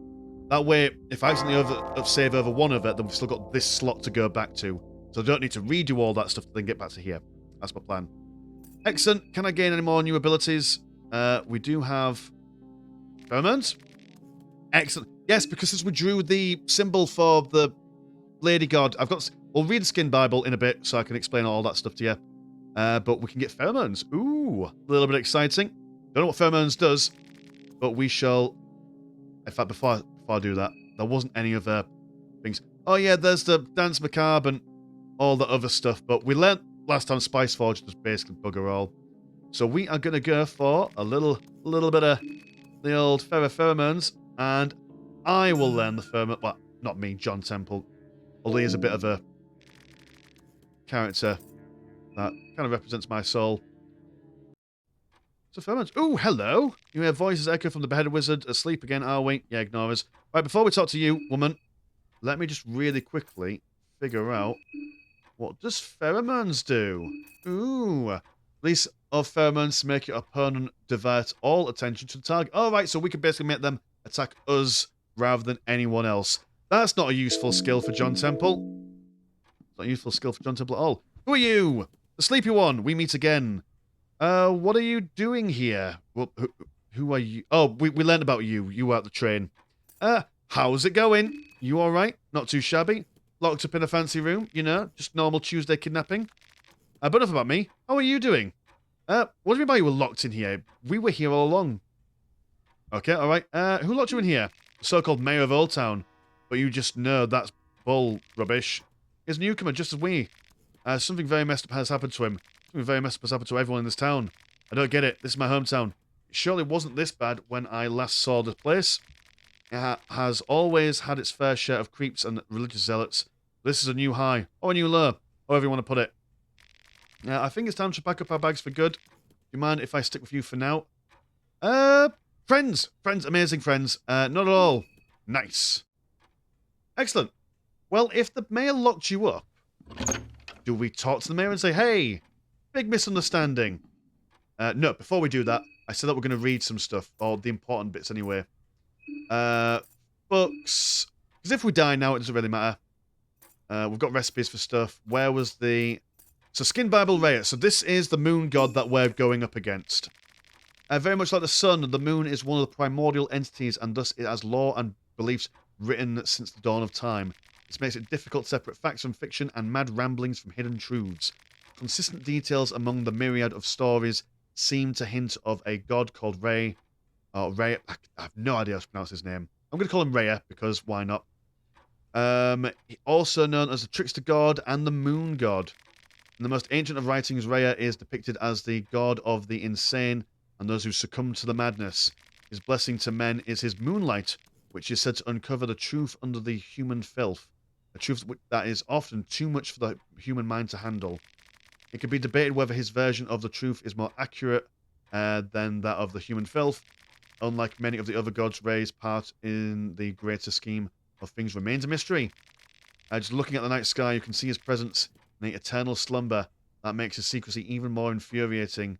That way, if I accidentally save over one of it, then we've still got this slot to go back to. So I don't need to redo all that stuff to then get back to here. That's my plan. Excellent. Can I gain any more new abilities? We do have... Pheromones? Excellent. Yes, because since we drew the symbol for the Lady God, we'll read the Skin Bible in a bit so I can explain all that stuff to you. But we can get pheromones. Ooh, a little bit exciting. Don't know what pheromones does, but we shall... In fact, before I do that, there wasn't any other things. Oh yeah, there's the Dance Macabre and all the other stuff, but we learnt last time Spice Forge was basically bugger all. So we are going to go for a little bit of the old pheromones, and I will learn the pheromone. Well, not me, John Temple. Although he is a bit of a character that kind of represents my soul. So pheromones. Ooh, hello. You hear voices echo from the beheaded wizard. Asleep again, are we? Yeah, ignore us. Right, before we talk to you, woman, let me just really quickly figure out what does pheromones do? Ooh. Release of pheromones to make your opponent divert all attention to the target. All right, so we can basically make them attack us rather than anyone else. That's not a useful skill for John Temple. It's not a useful skill for John Temple at all. Who are you? The sleepy one. We meet again. What are you doing here? Well, who are you? Oh, we learned about you. You were at the train. How's it going? You all right? Not too shabby? Locked up in a fancy room, you know? Just normal Tuesday kidnapping? But enough about me. How are you doing? What do you mean by you were locked in here? We were here all along. Okay, alright. Who locked you in here? The so-called mayor of Old Town. But you just know that's bull rubbish. He's a newcomer, just as we. Something very messed up has happened to him. Something very messed up has happened to everyone in this town. I don't get it. This is my hometown. It surely wasn't this bad when I last saw the place. It has always had its fair share of creeps and religious zealots. This is a new high, or a new low, however you want to put it. I think it's time to pack up our bags for good. Do you mind if I stick with you for now? Friends, amazing friends. Not at all. Nice. Excellent. Well, if the mayor locked you up, do we talk to the mayor and say, hey, big misunderstanding? No, before we do that, I said that we're going to read some stuff, or the important bits anyway. Books. Because if we die now, it doesn't really matter. We've got recipes for stuff. Where was the... So, Skin Bible Rhea. So this is the moon god that we're going up against. Very much like the sun, the moon is one of the primordial entities, and thus it has law and beliefs written since the dawn of time. This makes it difficult to separate facts from fiction and mad ramblings from hidden truths. Consistent details among the myriad of stories seem to hint of a god called Ray. Ray, I have no idea how to pronounce his name. I'm going to call him Rhea, because why not? Also known as the trickster god and the moon god. In the most ancient of writings, Rhea is depicted as the god of the insane and those who succumb to the madness. His blessing to men is his moonlight, which is said to uncover the truth under the human filth. A truth that is often too much for the human mind to handle. It can be debated whether his version of the truth is more accurate than that of the human filth. Unlike many of the other gods, Ray's part in the greater scheme of things remains a mystery. Just looking at the night sky, you can see his presence in the eternal slumber. That makes his secrecy even more infuriating.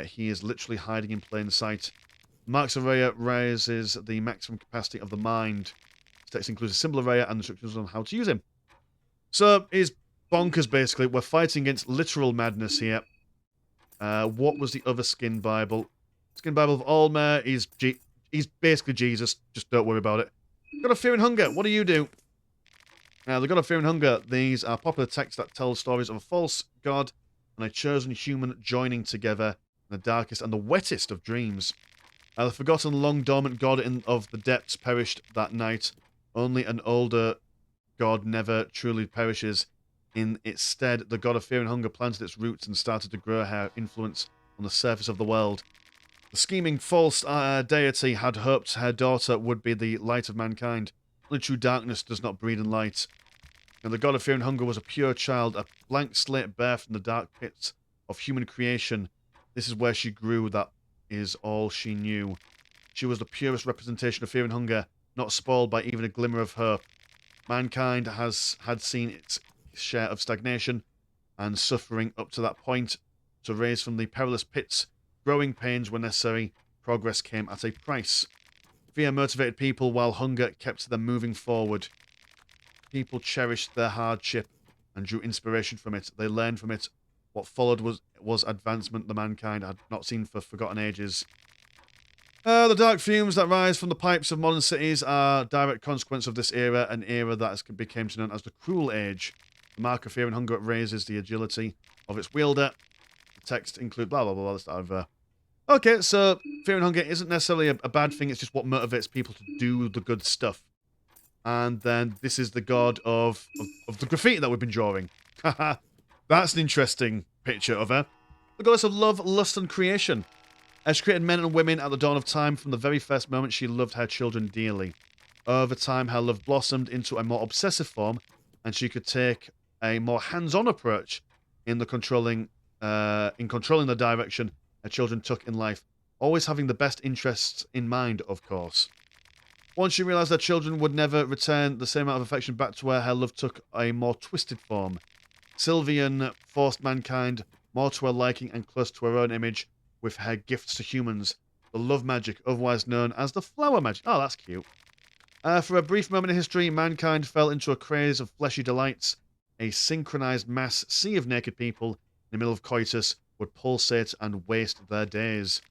He is literally hiding in plain sight. Marks of Rhea raises the maximum capacity of the mind. This text includes a symbol of Rhea and instructions on how to use him. So, he's bonkers, basically. We're fighting against literal madness here. What was the other Skin Bible? Skin Bible of Almer. He's basically Jesus. Just don't worry about it. God of Fear and Hunger. What do you do? The God of Fear and Hunger. These are popular texts that tell stories of a false god and a chosen human joining together in the darkest and the wettest of dreams. The forgotten, long-dormant god of the depths perished that night. Only an older god never truly perishes. In its stead, the God of Fear and Hunger planted its roots and started to grow her influence on the surface of the world. The scheming false deity had hoped her daughter would be the light of mankind. Only true darkness does not breed in light. And the God of Fear and Hunger was a pure child, a blank slate bare from the dark pits of human creation. This is where she grew, that is all she knew. She was the purest representation of fear and hunger, not spoiled by even a glimmer of hope. Mankind had seen its share of stagnation and suffering up to that point. To raise from the perilous pits, growing pains were necessary. Progress came at a price. Fear motivated people while hunger kept them moving forward. People cherished their hardship and drew inspiration from it. They learned from it. What followed was advancement the mankind had not seen for forgotten ages. The dark fumes that rise from the pipes of modern cities are a direct consequence of this era, an era that became known as the Cruel Age. The mark of Fear and Hunger raises the agility of its wielder. The text include blah blah blah. Let's start over. Okay, so Fear and Hunger isn't necessarily a bad thing, it's just what motivates people to do the good stuff. And then this is the god of the graffiti that we've been drawing. Haha, that's an interesting picture of her. The goddess of love, lust, and creation. She created men and women at the dawn of time. From the very first moment, she loved her children dearly. Over time, her love blossomed into a more obsessive form, and she could take a more hands-on approach in controlling the direction her children took in life, always having the best interests in mind, of course. Once she realized her children would never return the same amount of affection back to her love took a more twisted form. Sylvian forced mankind more to her liking and close to her own image with her gifts to humans, the love magic, otherwise known as the flower magic. Oh, that's cute. For a brief moment in history, mankind fell into a craze of fleshy delights. A synchronized mass sea of naked people in the middle of coitus would pulsate and waste their days.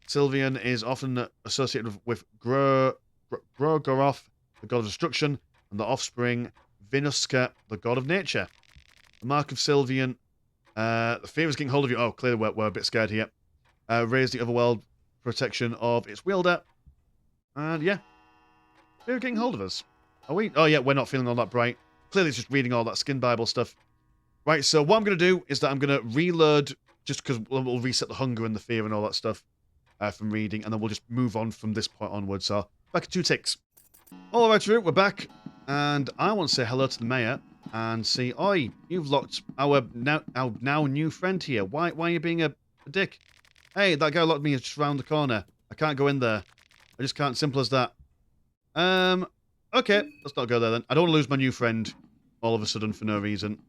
Sylvian is often associated with Grogoroth, the god of destruction, and the offspring Vinuska, the god of nature. The mark of Sylvian The fear is getting hold of you. Oh, clearly we're a bit scared here. Raise the otherworld protection of its wielder. And yeah, fear is getting hold of us. Are we? Oh yeah, we're not feeling all that bright. Clearly it's just reading all that skin Bible stuff. Right, so what I'm going to do is that I'm going to reload, just because we'll reset the hunger and the fear and all that stuff from reading, and then we'll just move on from this point onwards. So, back in 2 ticks. All right, Drew, we're back, and I want to say hello to the mayor and see, oi, you've locked our now new friend here. Why are you being a dick? Hey, that guy locked me just around the corner. I can't go in there. I just can't. Simple as that. Okay, let's not go there then. I don't want to lose my new friend all of a sudden for no reason.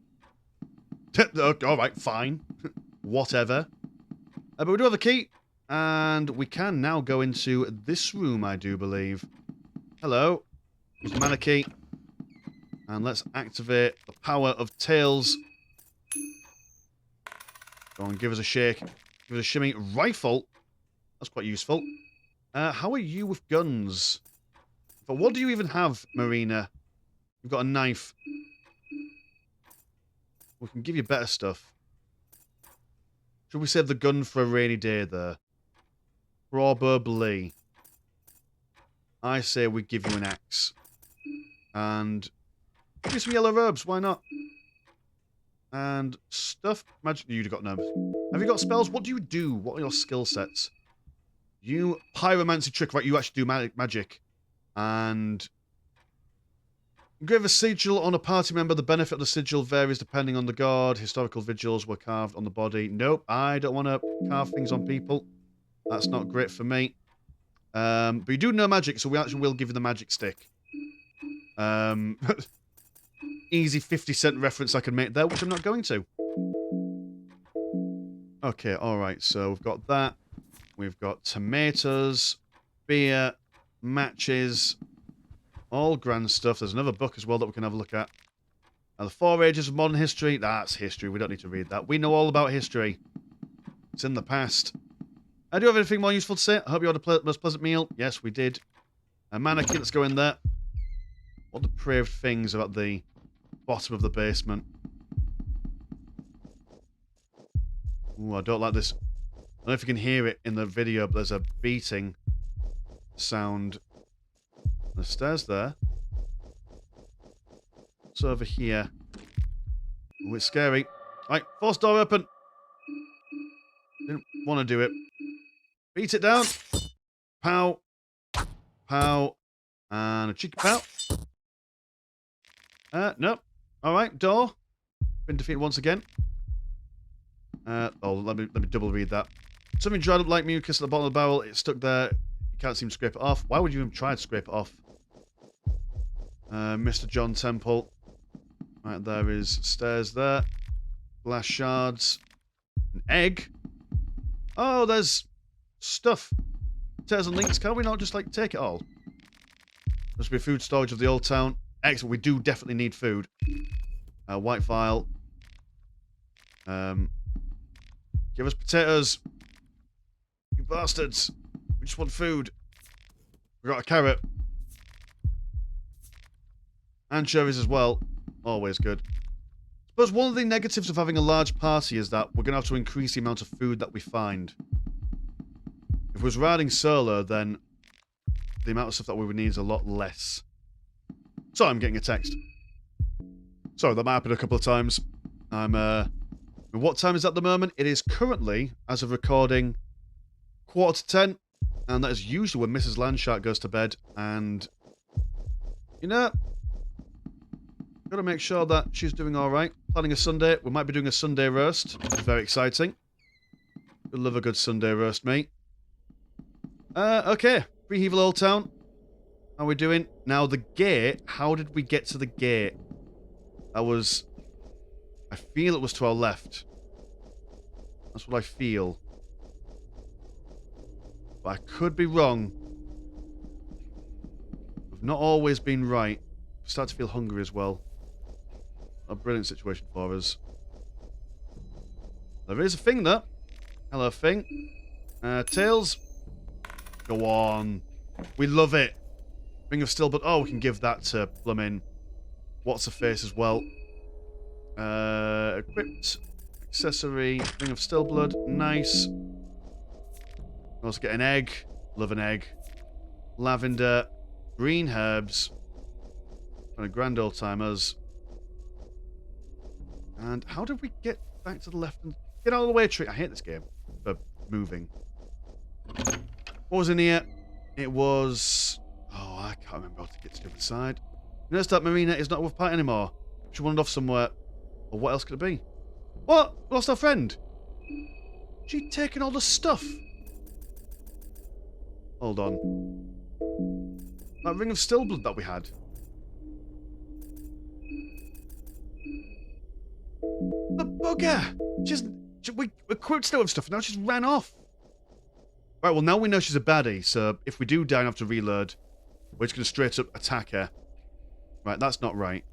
All right, fine. Whatever. But we do have a key, and we can now go into this room, I do believe. Hello. There's a mana key. And let's activate the power of Tails. Go on, give us a shake. Give us a shimmy. Rifle. That's quite useful. How are you with guns? But what do you even have, Marina? You've got a knife. We can give you better stuff. Should we save the gun for a rainy day there? Probably. I say we give you an axe. And give you some yellow robes, why not? And stuff. Magic. You've got none. Have you got spells? What do you do? What are your skill sets? You pyromancy trick, right? You actually do magic. And give a sigil on a party member. The benefit of the sigil varies depending on the god. Historical vigils were carved on the body. Nope, I don't want to carve things on people. That's not great for me. But you do know magic, so we actually will give you the magic stick. Easy 50-cent reference I can make there, which I'm not going to. Okay, alright, so we've got that. We've got tomatoes, beer, matches, all grand stuff. There's another book as well that we can have a look at. Now, the 4 Ages of Modern History, that's history. We don't need to read that. We know all about history. It's in the past. I do have anything more useful to say. I hope you had a most pleasant meal. Yes, we did. A mana key, let's go in there. What depraved things about the bottom of the basement. Ooh, I don't like this. I don't know if you can hear it in the video, but there's a beating sound. The stairs there. It's over here. Oh, it's scary. Right, force door open. Didn't want to do it. Beat it down. Pow. Pow. And a cheeky pow. Nope. Alright, door. Been defeated once again. Let me double read that. Something dried up like mucus at the bottom of the barrel. It's stuck there. You can't seem to scrape it off. Why would you even try to scrape it off? Mr. John Temple. Right, there is stairs there. Glass shards. An egg. Oh, there's stuff. Tears and links. Can't we not just, like, take it all? Must be food storage of the old town. Excellent. We do definitely need food. White vial. Give us potatoes. You bastards. We just want food. We got a carrot. Anchovies as well. Always good. I suppose one of the negatives of having a large party is that we're going to have to increase the amount of food that we find. If we was riding solo, then the amount of stuff that we would need is a lot less. Sorry, I'm getting a text. Sorry, that might happen a couple of times. What time is it at the moment? It is currently, as of recording, 10:15. And that is usually when Mrs. Landshark goes to bed. And, you know, got to make sure that she's doing alright. Planning a Sunday. We might be doing a Sunday roast. Very exciting. We love a good Sunday roast, mate. Okay. Free Old Town. How are we doing? Now, the gate. How did we get to the gate? That was... I feel it was to our left. That's what I feel. But I could be wrong. We've not always been right. I start to feel hungry as well. A brilliant situation for us. There is a thing there. Hello, thing. Tails. Go on. We love it. Ring of Still, but oh, we can give that to Blummin. What's her face as well. Equipped. Accessory, ring of still blood, nice. Also get an egg, love an egg. Lavender, green herbs, and a grand old timers. And how did we get back to the left? And get out of the way, tree. I hate this game for moving. What was in here? It was... Oh, I can't remember how to get to the other side. You notice that Marina is not with Pat anymore. She wandered off somewhere. Or what else could it be? What? We lost our friend. She'd taken all the stuff. Hold on. That ring of still blood that we had. The bugger! We equipped still with stuff, and now she's ran off. Right, well, now we know she's a baddie, so if we do die and have to reload, we're just going to straight up attack her. Right, that's not right.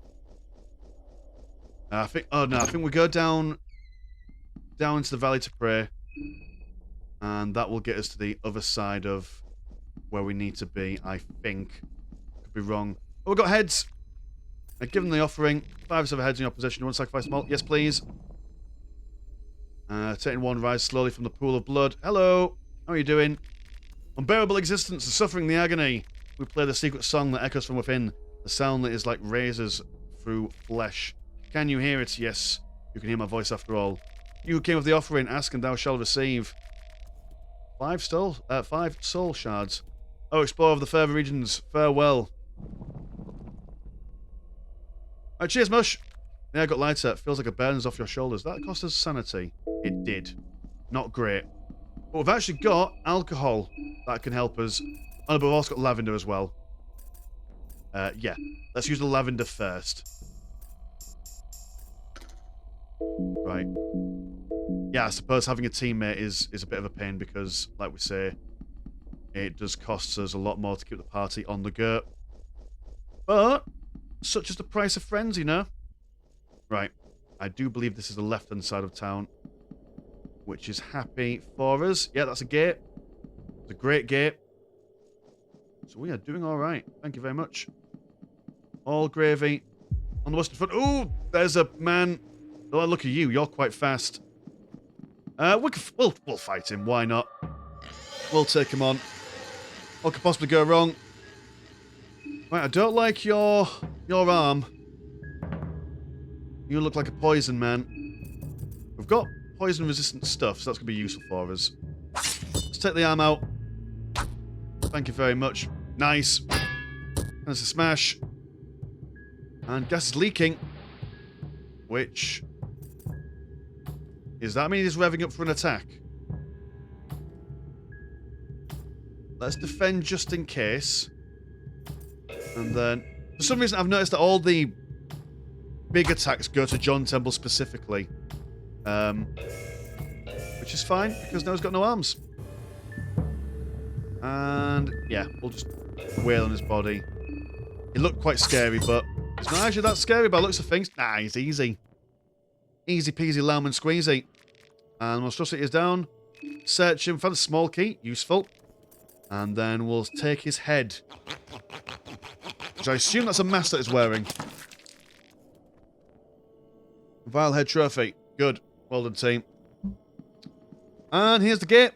I think we go down into the Valley to Pray, and that will get us to the other side of where we need to be, I think. Could be wrong. Oh, we've got heads! Give them the offering. 5 silver heads in your possession. You want to sacrifice them all? Yes, please. Taking one, rise slowly from the pool of blood. Hello! How are you doing? Unbearable existence, the suffering, the agony. We play the secret song that echoes from within. The sound that is like razors through flesh. Can you hear it? Yes. You can hear my voice after all. You who came with the offering, ask and thou shalt receive. 5 soul shards. Oh, explorer of the further regions, farewell. Alright, cheers, Mush. Yeah, I got lighter. Feels like a burden's off your shoulders. That cost us sanity. It did. Not great. But we've actually got alcohol that can help us. Oh, but we've also got lavender as well. Yeah. Let's use the lavender first. Right. Yeah, I suppose having a teammate is a bit of a pain because, like we say, it does cost us a lot more to keep the party on the go. But such is the price of friends, you know? Right. I do believe this is the left-hand side of town, which is happy for us. Yeah, that's a gate. It's a great gate. So we are doing all right. Thank you very much. All gravy. On the western front. Ooh, there's a man. Oh, look at you. You're quite fast. We'll fight him. Why not? We'll take him on. What could possibly go wrong? Right, I don't like your arm. You look like a poison man. We've got poison-resistant stuff, so that's going to be useful for us. Let's take the arm out. Thank you very much. Nice. That's a smash. And gas is leaking. Which... Does that mean he's revving up for an attack? Let's defend just in case. And then... For some reason, I've noticed that all the big attacks go to John Temple specifically. Which is fine, because now he's got no arms. And, yeah, we'll just wail on his body. He looked quite scary, but he's not actually that scary by the looks of things. Nah, he's easy. Easy peasy lemon squeezy. And monstrosity is down. Search him, found a small key, useful. And then we'll take his head. Which I assume that's a mask that he's wearing. Vile head trophy. Good. Well done, team. And here's the gate.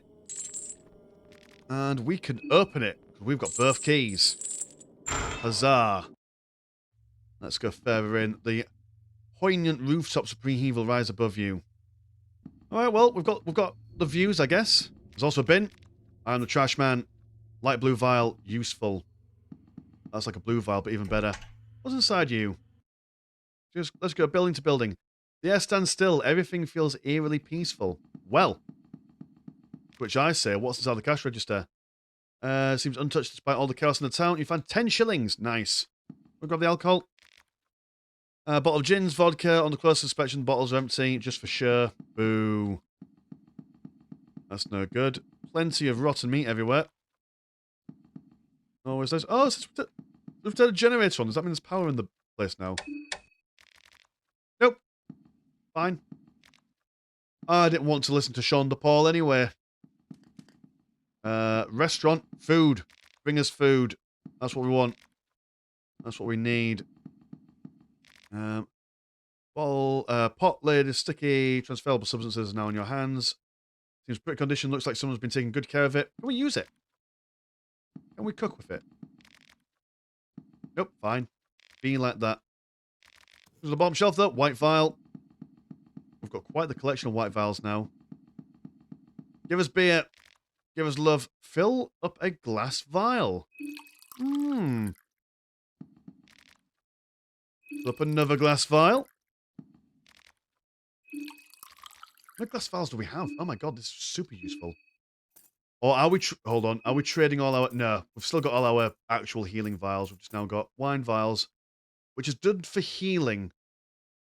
And we can open it. We've got both keys. Huzzah. Let's go further in. The poignant rooftops of Preheval rise above you. Alright, well, we've got the views, I guess. There's also a bin. I'm the trash man. Light blue vial. Useful. That's like a blue vial, but even better. What's inside you? Let's go building to building. The air stands still. Everything feels eerily peaceful. Well. To which I say, what's inside the cash register? Seems untouched despite all the chaos in the town. You found 10 shillings. Nice. We'll grab the alcohol. Bottle of gins, vodka. On the close inspection, bottles are empty. Just for sure. Boo. That's no good. Plenty of rotten meat everywhere. Always nice. Oh, we've turned a generator on. Does that mean there's power in the place now? Nope. Fine. I didn't want to listen to Sean DePaul anyway. Restaurant. Food. Bring us food. That's what we want. That's what we need. Bottle, pot lid is sticky. Transferable substances are now in your hands. Seems pretty condition. Looks like someone's been taking good care of it. Can we use it? Can we cook with it? Nope, fine. Being like that. There's the bottom shelf though. White vial. We've got quite the collection of white vials now. Give us beer. Give us love. Fill up a glass vial. Hmm. Fill up another glass vial. How many glass vials do we have? Oh my god, this is super useful. Or are we... Hold on. Are we trading all our... No. We've still got all our actual healing vials. We've just now got wine vials, which is good for healing.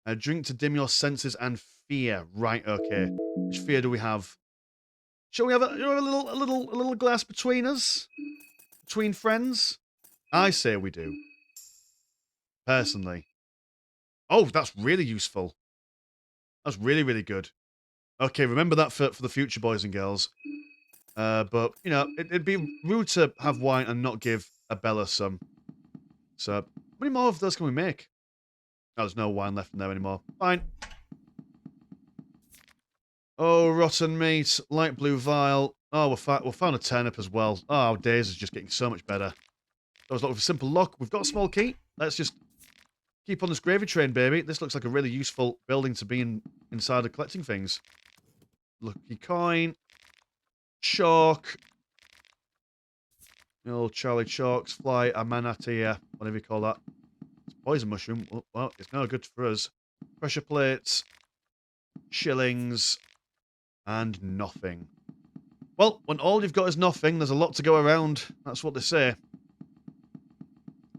A drink to dim your senses and fear. Right, okay. Which fear do we have? Shall we have a little glass between us? Between friends? I say we do. Personally. Oh, that's really useful. That's really, really good. Okay, remember that for the future, boys and girls. But, you know, it'd be rude to have wine and not give a Bella some. So, how many more of those can we make? Oh, there's no wine left in there anymore. Fine. Oh, rotten meat. Light blue vial. Oh, we found a turnip as well. Oh, our days is just getting so much better. I was looking for simple lock. We've got a small key. Let's just keep on this gravy train, baby. This looks like a really useful building to be inside of collecting things. Lucky coin. Chalk. Old Charlie Chalks. Fly. Amanatia. Whatever you call that. It's poison mushroom. Well, it's no good for us. Pressure plates. Shillings. And nothing. Well, when all you've got is nothing, there's a lot to go around. That's what they say.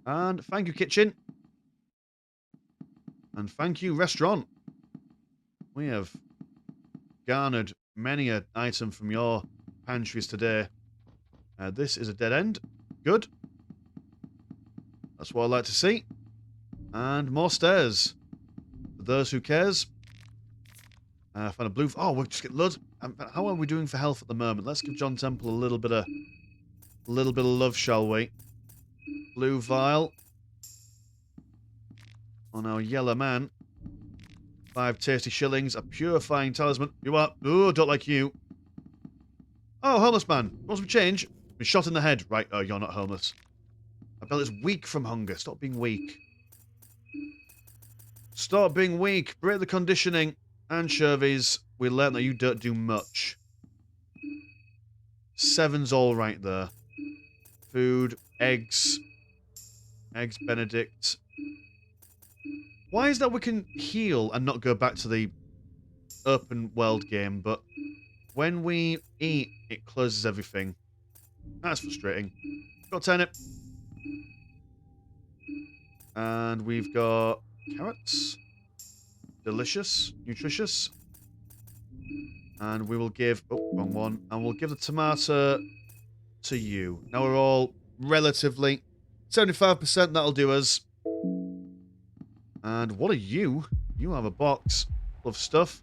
And thank you, kitchen. And thank you, restaurant. We have garnered many an item from your pantries today. This is a dead end. Good. That's what I like to see. And more stairs. For those who cares. Find a blue... Oh, we'll just get loads... How are we doing for health at the moment? Let's give John Temple a little bit of love, shall we? Blue vial. On our yellow man. 5 tasty shillings. A purifying talisman. You are... Oh, don't like you. Oh, homeless man. Want some change? Been shot in the head. Right, oh, you're not homeless. I bet it's weak from hunger. Stop being weak. Stop being weak. Break the conditioning. Anchovies. We learned that you don't do much. 7's all right there. Food. Eggs. Eggs Benedict. Why is that we can heal and not go back to the open world game, but when we eat, it closes everything? That's frustrating. Got turnip. And we've got carrots. Delicious. Nutritious. And we will give... Oh, wrong one. And we'll give the tomato to you. Now we're all relatively... 75%, that'll do us. And what are you? You have a box full of stuff.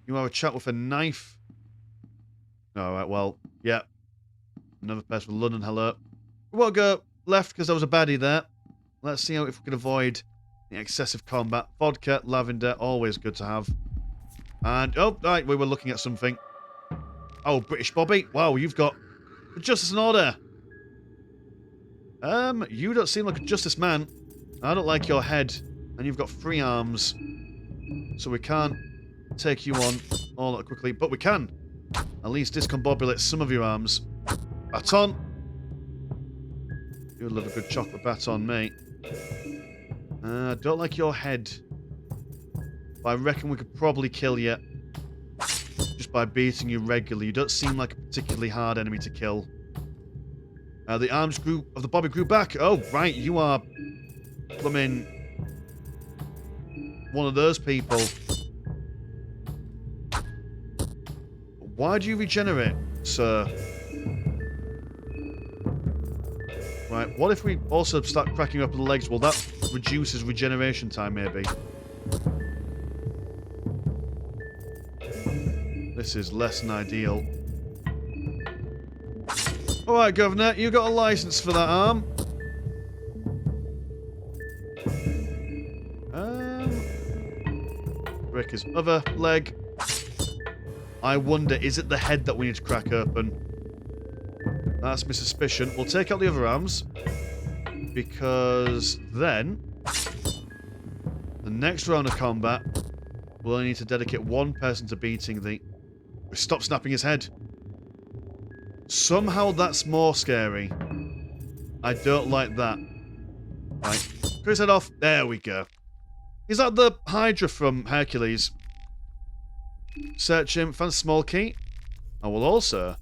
You have a chat with a knife. Alright, well, yeah. Another person with London, hello. We won't go left because there was a baddie there. Let's see if we can avoid the excessive combat. Vodka, lavender, always good to have. And, oh, right, we were looking at something. Oh, British Bobby. Wow, you've got justice and order. You don't seem like a justice man. I don't like your head. And you've got 3 arms. So we can't take you on all that quickly. But we can. At least discombobulate some of your arms. Baton. You would love a good chocolate baton, mate. Don't like your head. But I reckon we could probably kill you. Just by beating you regularly. You don't seem like a particularly hard enemy to kill. The arms of the Bobby grew back. Oh, right. You are... blooming... one of those people. Why do you regenerate, sir? Right, what if we also start cracking up the legs? Well, that reduces regeneration time, maybe. This is less than ideal. Alright, Governor, you got a license for that arm. break his other leg. I wonder, is it the head that we need to crack open? That's my suspicion. We'll take out the other arms, because then the next round of combat, we'll only need to dedicate one person to beating the... Stop snapping his head. Somehow that's more scary. I don't like that. Right. Cut his head off. There we go. Is that the Hydra from Hercules? Search him. Find a small key. I will also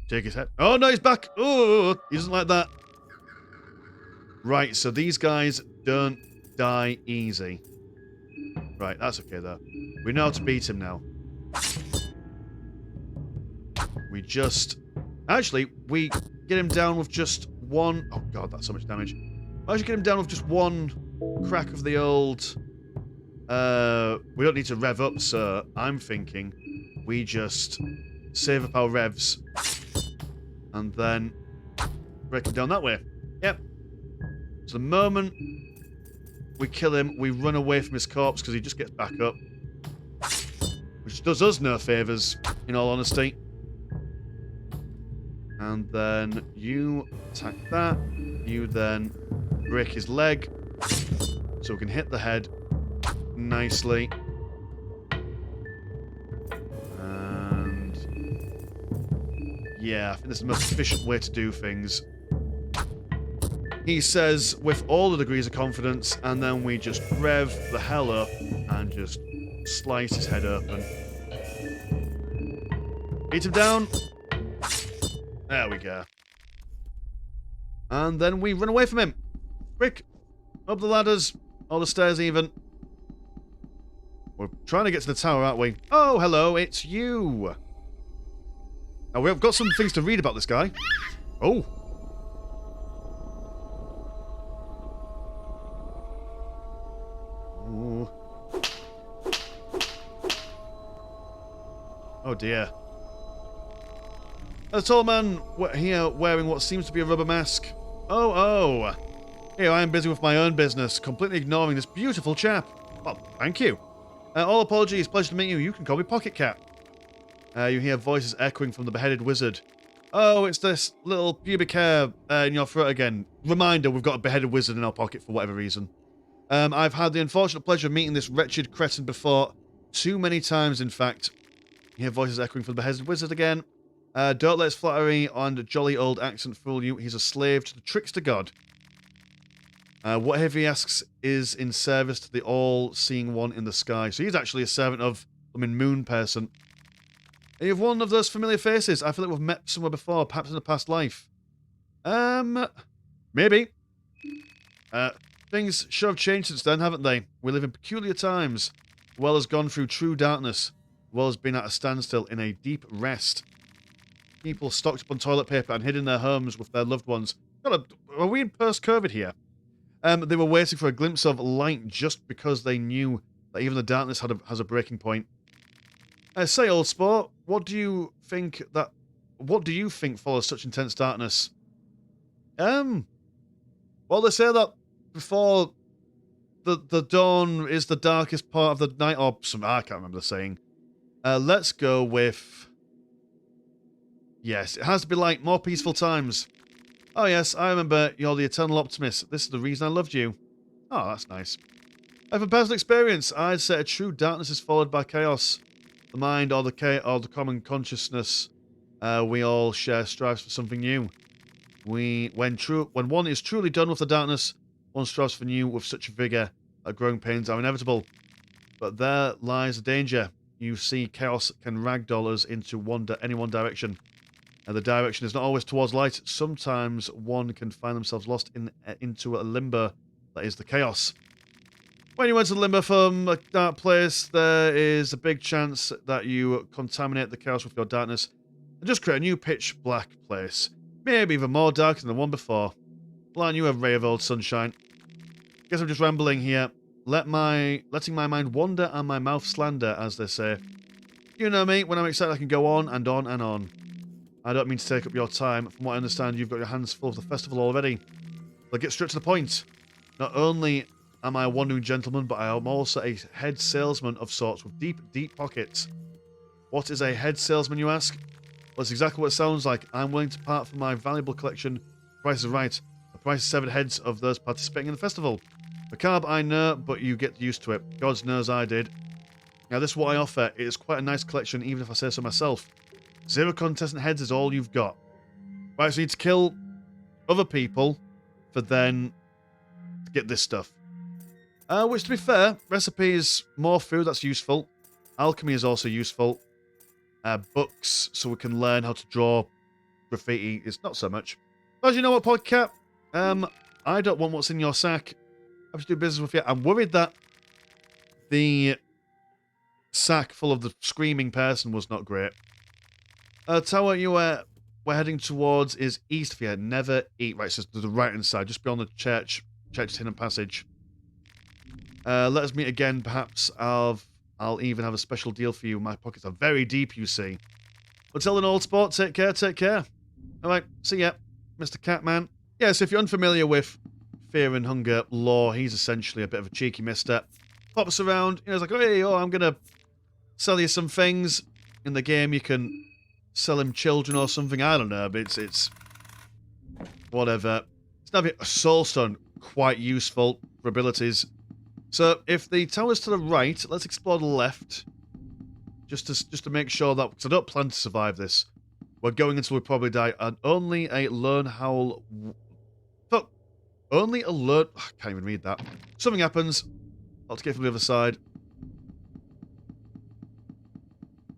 take his head. Oh, no, he's back. Oh, he doesn't like that. Right, so these guys don't die easy. Right, that's okay, though. We know how to beat him now. We just... Actually, we get him down with just one... Oh, God, that's so much damage. Why don't you get him down with just one crack of the old... we don't need to rev up, so I'm thinking we just save up our revs and then break him down that way. Yep. So the moment we kill him, we run away from his corpse because he just gets back up. Which does us no favours, in all honesty. And then you attack that. You then break his leg so we can hit the head nicely. And yeah, I think this is the most efficient way to do things. He says with all the degrees of confidence, and then we just rev the hell up and just slice his head open. Beat him down. There we go. And then we run away from him. Quick. Up the ladders. All the stairs even. We're trying to get to the tower, aren't we? Oh, hello, it's you. Now, we've got some things to read about this guy. Oh. Ooh. Oh, dear. A tall man here wearing what seems to be a rubber mask. Oh. Here I am busy with my own business, completely ignoring this beautiful chap. Well, thank you. All apologies, pleasure to meet you. You can call me Pocket Cat. You hear voices echoing from the beheaded wizard. Oh, it's this little pubic hair in your throat again. Reminder, we've got a beheaded wizard in our pocket for whatever reason. I've had the unfortunate pleasure of meeting this wretched cretin before. Too many times, in fact. You hear voices echoing from the beheaded wizard again. Don't let his flattery and jolly old accent fool you. He's a slave to the trickster god. Whatever he asks is in service to the all-seeing one in the sky. So he's actually a servant of, moon person. Are you have one of those familiar faces? I feel like we've met somewhere before, perhaps in a past life. Maybe. Things sure have changed since then, haven't they? We live in peculiar times. The world has gone through true darkness. The world has been at a standstill in a deep rest. People stocked up on toilet paper and hid in their homes with their loved ones. God, are we in post-COVID here? They were waiting for a glimpse of light just because they knew that even the darkness has a breaking point. Say, old sport, what do you think follows such intense darkness? Well, they say that before the dawn is the darkest part of the night, or some, I can't remember the saying. Let's go with... Yes, it has to be like more peaceful times. Oh yes, I remember you're the eternal optimist. This is the reason I loved you. Oh, that's nice. From personal experience, I'd say a true darkness is followed by chaos. The mind or the common consciousness we all share strives for something new. When one is truly done with the darkness, one strives for new with such vigor that growing pains are inevitable. But there lies the danger. You see, chaos can ragdoll us into any one direction. The direction is not always towards light. Sometimes one can find themselves lost into a limbo that is the chaos. When you enter the limbo from a dark place, there is a big chance that you contaminate the chaos with your darkness and just create a new pitch black place. Maybe even more dark than the one before. Blind you a ray of old sunshine. Guess I'm just rambling here. Letting my mind wander and my mouth slander, as they say. You know me, when I'm excited I can go on and on and on. I don't mean to take up your time. From what I understand, you've got your hands full of the festival already. But get straight to the point. Not only am I a wandering gentleman, but I am also a head salesman of sorts with deep, deep pockets. What is a head salesman, you ask? Well, it's exactly what it sounds like. I'm willing to part from my valuable collection. The price is right. The price is 7 heads of those participating in the festival. Macabre, I know, but you get used to it. God knows I did. Now, this is what I offer. It is quite a nice collection, even if I say so myself. 0 contestant heads is all you've got. Right, so you need to kill other people for then to get this stuff. Which, to be fair, recipe is more food, that's useful. Alchemy is also useful. Books, so we can learn how to draw graffiti, is not so much. But you know what, Podcat? I don't want what's in your sack. I have to do business with you. I'm worried that the sack full of the screaming person was not great. Tower you we're heading towards is east of here. Never eat. Right, so to the right-hand side, just beyond the church's hidden passage. Let us meet again. Perhaps I'll even have a special deal for you. My pockets are very deep, you see. Until then, old sport, take care, take care. Alright, see ya, Mr. Catman. Yes, if you're unfamiliar with Fear and Hunger lore, he's essentially a bit of a cheeky mister. Pops around, he's like, hey, I'm gonna sell you some things. In the game, you can sell him children or something, I don't know, but it's whatever. It's not a soul stone, quite useful for abilities. So, if the tower's to the right, let's explore the left. Just to make sure that, because I don't plan to survive this. We're going until we probably die, and only a lone howl... Fuck. Only a lone... I can't even read that. Something happens. I'll have to get from the other side.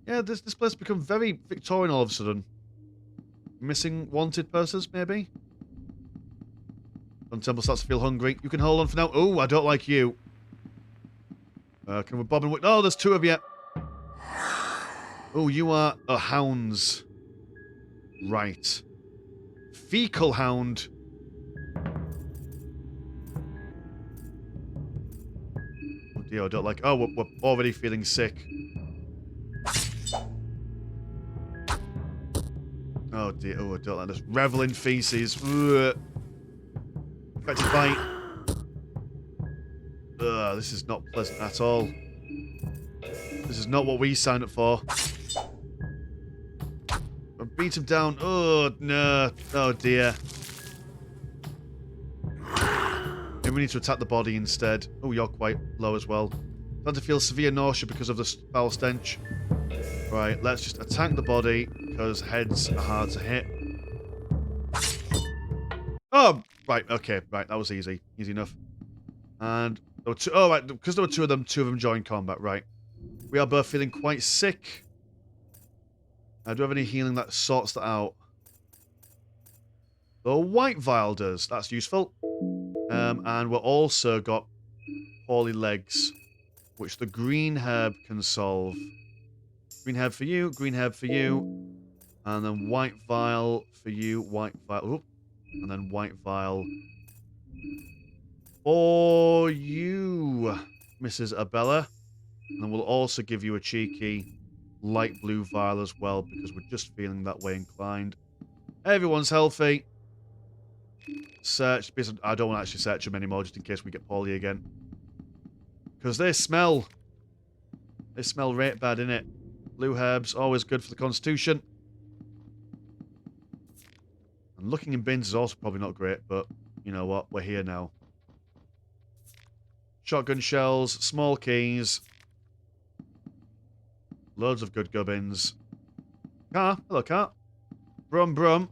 Yeah, this place has become very Victorian all of a sudden. Missing wanted persons, maybe? When Temple starts to feel hungry. You can hold on for now. Oh, I don't like you. Can we bob and... Oh, there's 2 of you. Oh, you are... Oh, hounds. Right. Fecal hound. Oh dear, I don't like... Oh, we're already feeling sick. Oh dear, oh, I don't like this. Revel in feces. Ugh. Effective bite. Ugh, this is not pleasant at all. This is not what we signed up for. Beat him down. Oh, no. Oh, dear. Maybe we need to attack the body instead. Oh, you're quite low as well. Starting to feel severe nausea because of the foul stench. Right, let's just attack the body, because heads are hard to hit. Oh, right, okay. Right, that was easy. Easy enough. And there were 2... Oh, right, because there were 2 of them joined combat. Right. We are both feeling quite sick. Do we have any healing that sorts that out? The white vial does. That's useful. And we've also got poorly legs, which the green herb can solve. Green herb for you, green herb for you. And then white vial for you, white vial. Oop. And then white vial for you, Mrs. Abella. And then we'll also give you a cheeky light blue vial as well, because we're just feeling that way inclined. Everyone's healthy. Search. I don't want to actually search them anymore, just in case we get poorly again. Because they smell right bad, innit? Blue herbs, always good for the constitution. And looking in bins is also probably not great, but you know what? We're here now. Shotgun shells, small keys. Loads of good gubbins. Car. Hello, car. Brum, brum.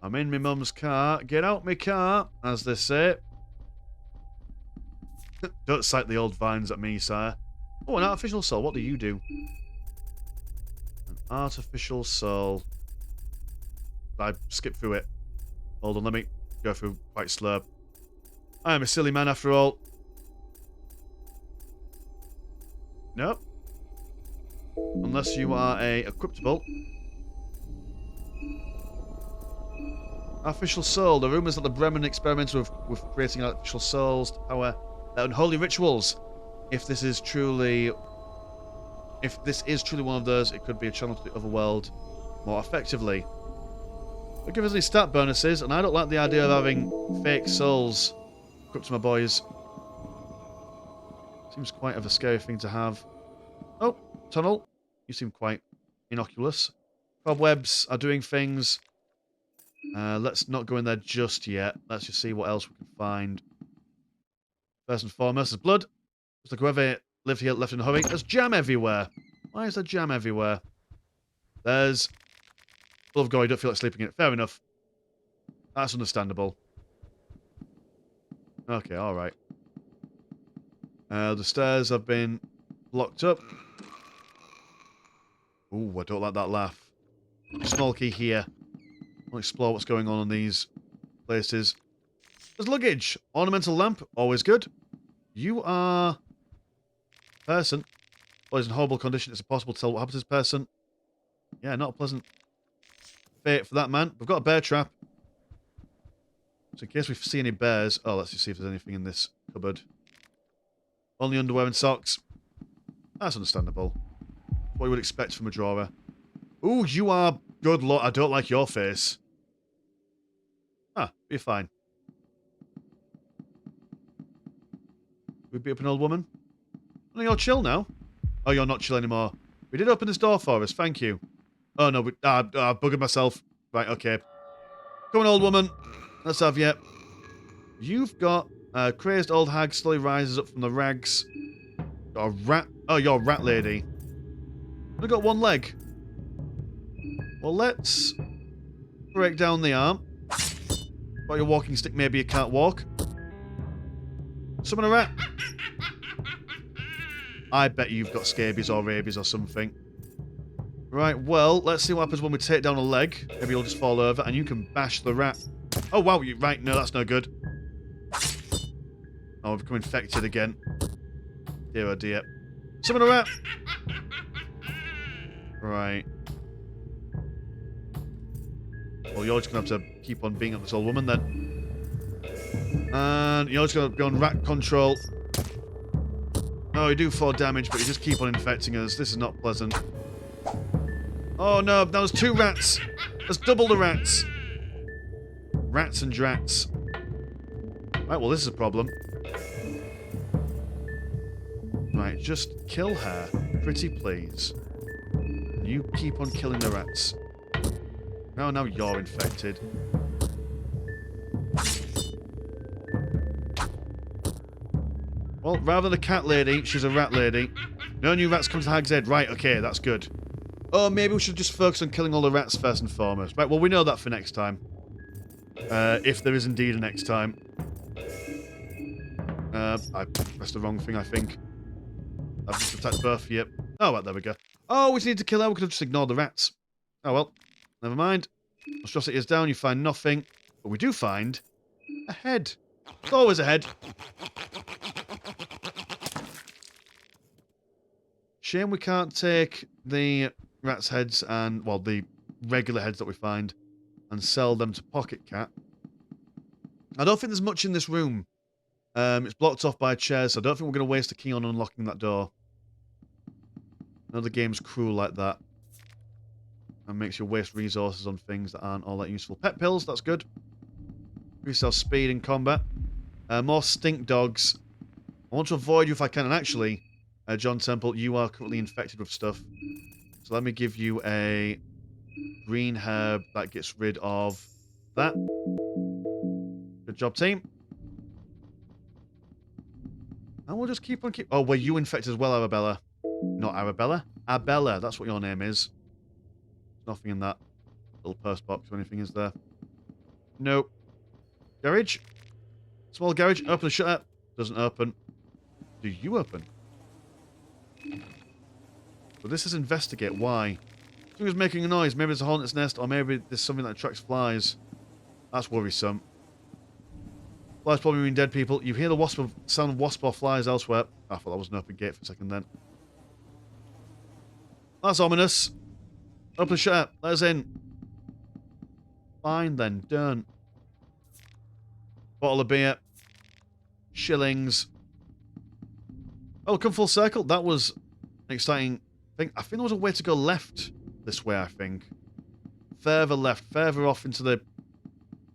I'm in my mum's car. Get out my car, as they say. Don't sight the old vines at me, sire. Oh, an artificial soul. What do you do? An artificial soul. I skipped through it. Hold on, let me go through quite slow. I am a silly man after all. Nope. Unless you are a cryptable. Artificial soul. The rumours that the Bremen experimented with creating artificial souls to power their unholy rituals. If this is truly one of those, it could be a channel to the other world more effectively. But give us these stat bonuses, and I don't like the idea of having fake souls. Up to my boys. Seems quite of a scary thing to have. Oh, tunnel. You seem quite innocuous. Cobwebs are doing things. Let's not go in there just yet. Let's just see what else we can find. First and foremost, there's blood. Looks like whoever lived here left in a hurry. There's jam everywhere. Why is there jam everywhere? There's full of gore. You don't feel like sleeping in it. Fair enough. That's understandable. Okay, alright. The stairs have been blocked up. Ooh, I don't like that laugh. Small key here. I'll explore what's going on in these places. There's luggage. Ornamental lamp. Always good. You are... person. Well, he's in horrible condition. It's impossible to tell what happened to this person. Yeah, not a pleasant fate for that man. We've got a bear trap. So in case we see any bears... Oh, let's just see if there's anything in this cupboard. Only underwear and socks. That's understandable. What you would expect from a drawer. Ooh, you are... Good luck. I don't like your face. Ah, you're fine. We beat up an old woman? Oh, you're chill now. Oh, you're not chill anymore. We did open this door for us. Thank you. Oh, no. I buggered myself. Right, okay. Come on, old woman. Let's have you. You've got a crazed old hag slowly rises up from the rags. Got a rat. Oh, you're a rat lady. I've got one leg. Well, let's break down the arm. Got your walking stick, maybe you can't walk. Summon a rat. I bet you've got scabies or rabies or something. Right, well, let's see what happens when we take down a leg. Maybe you'll just fall over and you can bash the rat. Oh, wow, right, no, that's no good. Oh, I've become infected again. Dear, oh dear. Summon a rat. Right. Well, you're just going to have to keep on being up this old woman then. And you're just going to go on rat control. Oh, you do 4 damage, but you just keep on infecting us. This is not pleasant. Oh no, that was 2 rats. That's double the rats. Rats and drats. Right, well, this is a problem. Right, just kill her. Pretty please. You keep on killing the rats. Oh, now you're infected. Well, rather than a cat lady, she's a rat lady. No new rats come to Hag's Head. Right, okay, that's good. Oh, maybe we should just focus on killing all the rats first and foremost. Right, well, we know that for next time. If there is indeed a next time. I pressed the wrong thing, I think. I've just attacked both of you. Oh, well, there we go. Oh, we just need to kill her. We could have just ignored the rats. Oh, well. Never mind. Monstrosity is down. You find nothing. But we do find a head. There's always a head. Shame we can't take the rats' heads and, well, the regular heads that we find and sell them to Pocket Cat. I don't think there's much in this room. It's blocked off by chairs, so I don't think we're going to waste a key on unlocking that door. Another game's cruel like that. And makes you waste resources on things that aren't all that useful. Pet pills, that's good. Increase our speed in combat. More stink dogs. I want to avoid you if I can. And actually, John Temple, you are currently infected with stuff. So let me give you a green herb that gets rid of that. Good job, team. And we'll just keep on Oh, were you infected as well, Arabella? Not Arabella. Abella, that's what your name is. Nothing in that little post box or anything, is there? Nope. Garage? Small garage. Open the shutter. Doesn't open. Do you open? But this is investigate. Why? Something's making a noise. Maybe it's a hornet's nest, or maybe there's something that attracts flies. That's worrisome. Flies probably mean dead people. You hear the sound of wasp or flies elsewhere. I thought that was an open gate for a second then. That's ominous. Open the shutter. Let us in. Fine then. Don't. Bottle of beer. Shillings. Oh, come full circle. That was an exciting thing. I think there was a way to go left this way, I think. Further left. Further off into the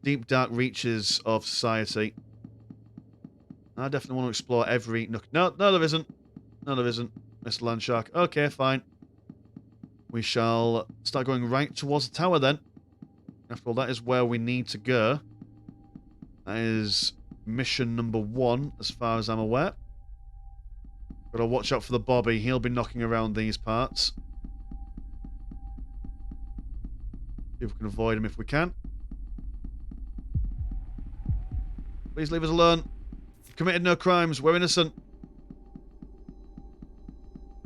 deep, dark reaches of society. I definitely want to explore every nook. No, no, there isn't. No, there isn't, Mr. Landshark. Okay, fine. We shall start going right towards the tower then. After all, that is where we need to go. That is mission number 1, as far as I'm aware. Gotta watch out for the Bobby. He'll be knocking around these parts. See if we can avoid him if we can. Please leave us alone. We've committed no crimes. We're innocent.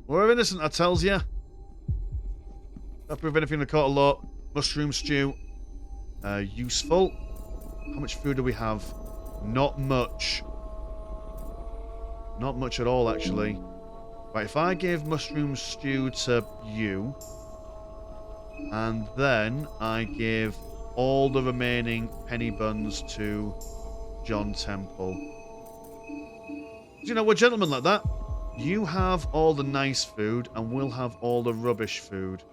We're innocent, I tells ya. Not prove anything in the court of law. Mushroom stew. Useful. How much food do we have? Not much. Not much at all, actually. Right, if I give mushroom stew to you, and then I give all the remaining penny buns to John Temple. You know, we're gentlemen like that. You have all the nice food, and we'll have all the rubbish food.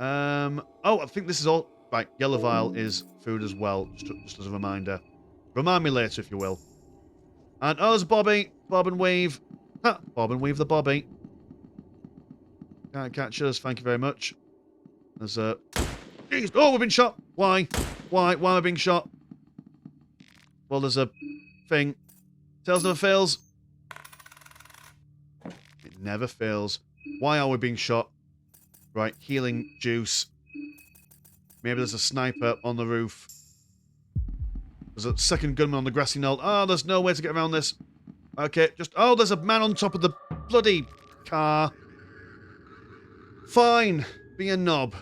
Oh, I think this is all... Right, yellow vial is food as well, just as a reminder. Remind me later, if you will. And, oh, there's Bobby. Bob and Weave. Ha! Bob and Weave the Bobby. Can't catch us, thank you very much. There's a... Jeez. Oh, we've been shot! Why? Why am I being shot? Well, there's a thing. Tails never fails. It never fails. Why are we being shot? Right, healing juice. Maybe there's a sniper on the roof. There's a second gunman on the grassy knoll. Oh, there's no way to get around this. Okay, just... Oh, there's a man on top of the bloody car. Fine. Be a knob.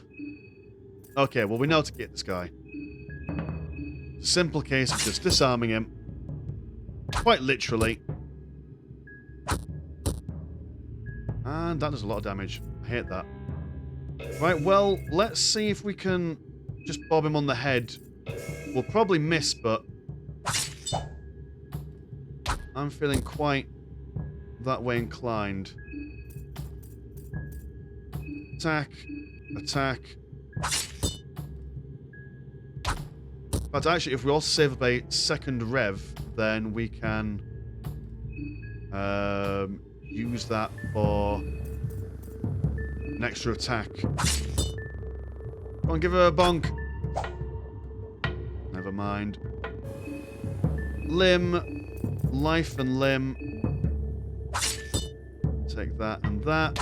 Okay, well, we know how to get this guy. It's a simple case of just disarming him. Quite literally. And that does a lot of damage. I hate that. Right, well, let's see if we can just bob him on the head. We'll probably miss, but I'm feeling quite that way inclined. Attack. Attack. But actually, if we also save up a second rev, then we can use that for an extra attack. Come on, give her a bonk. Never mind. Limb. Life and limb. Take that and that.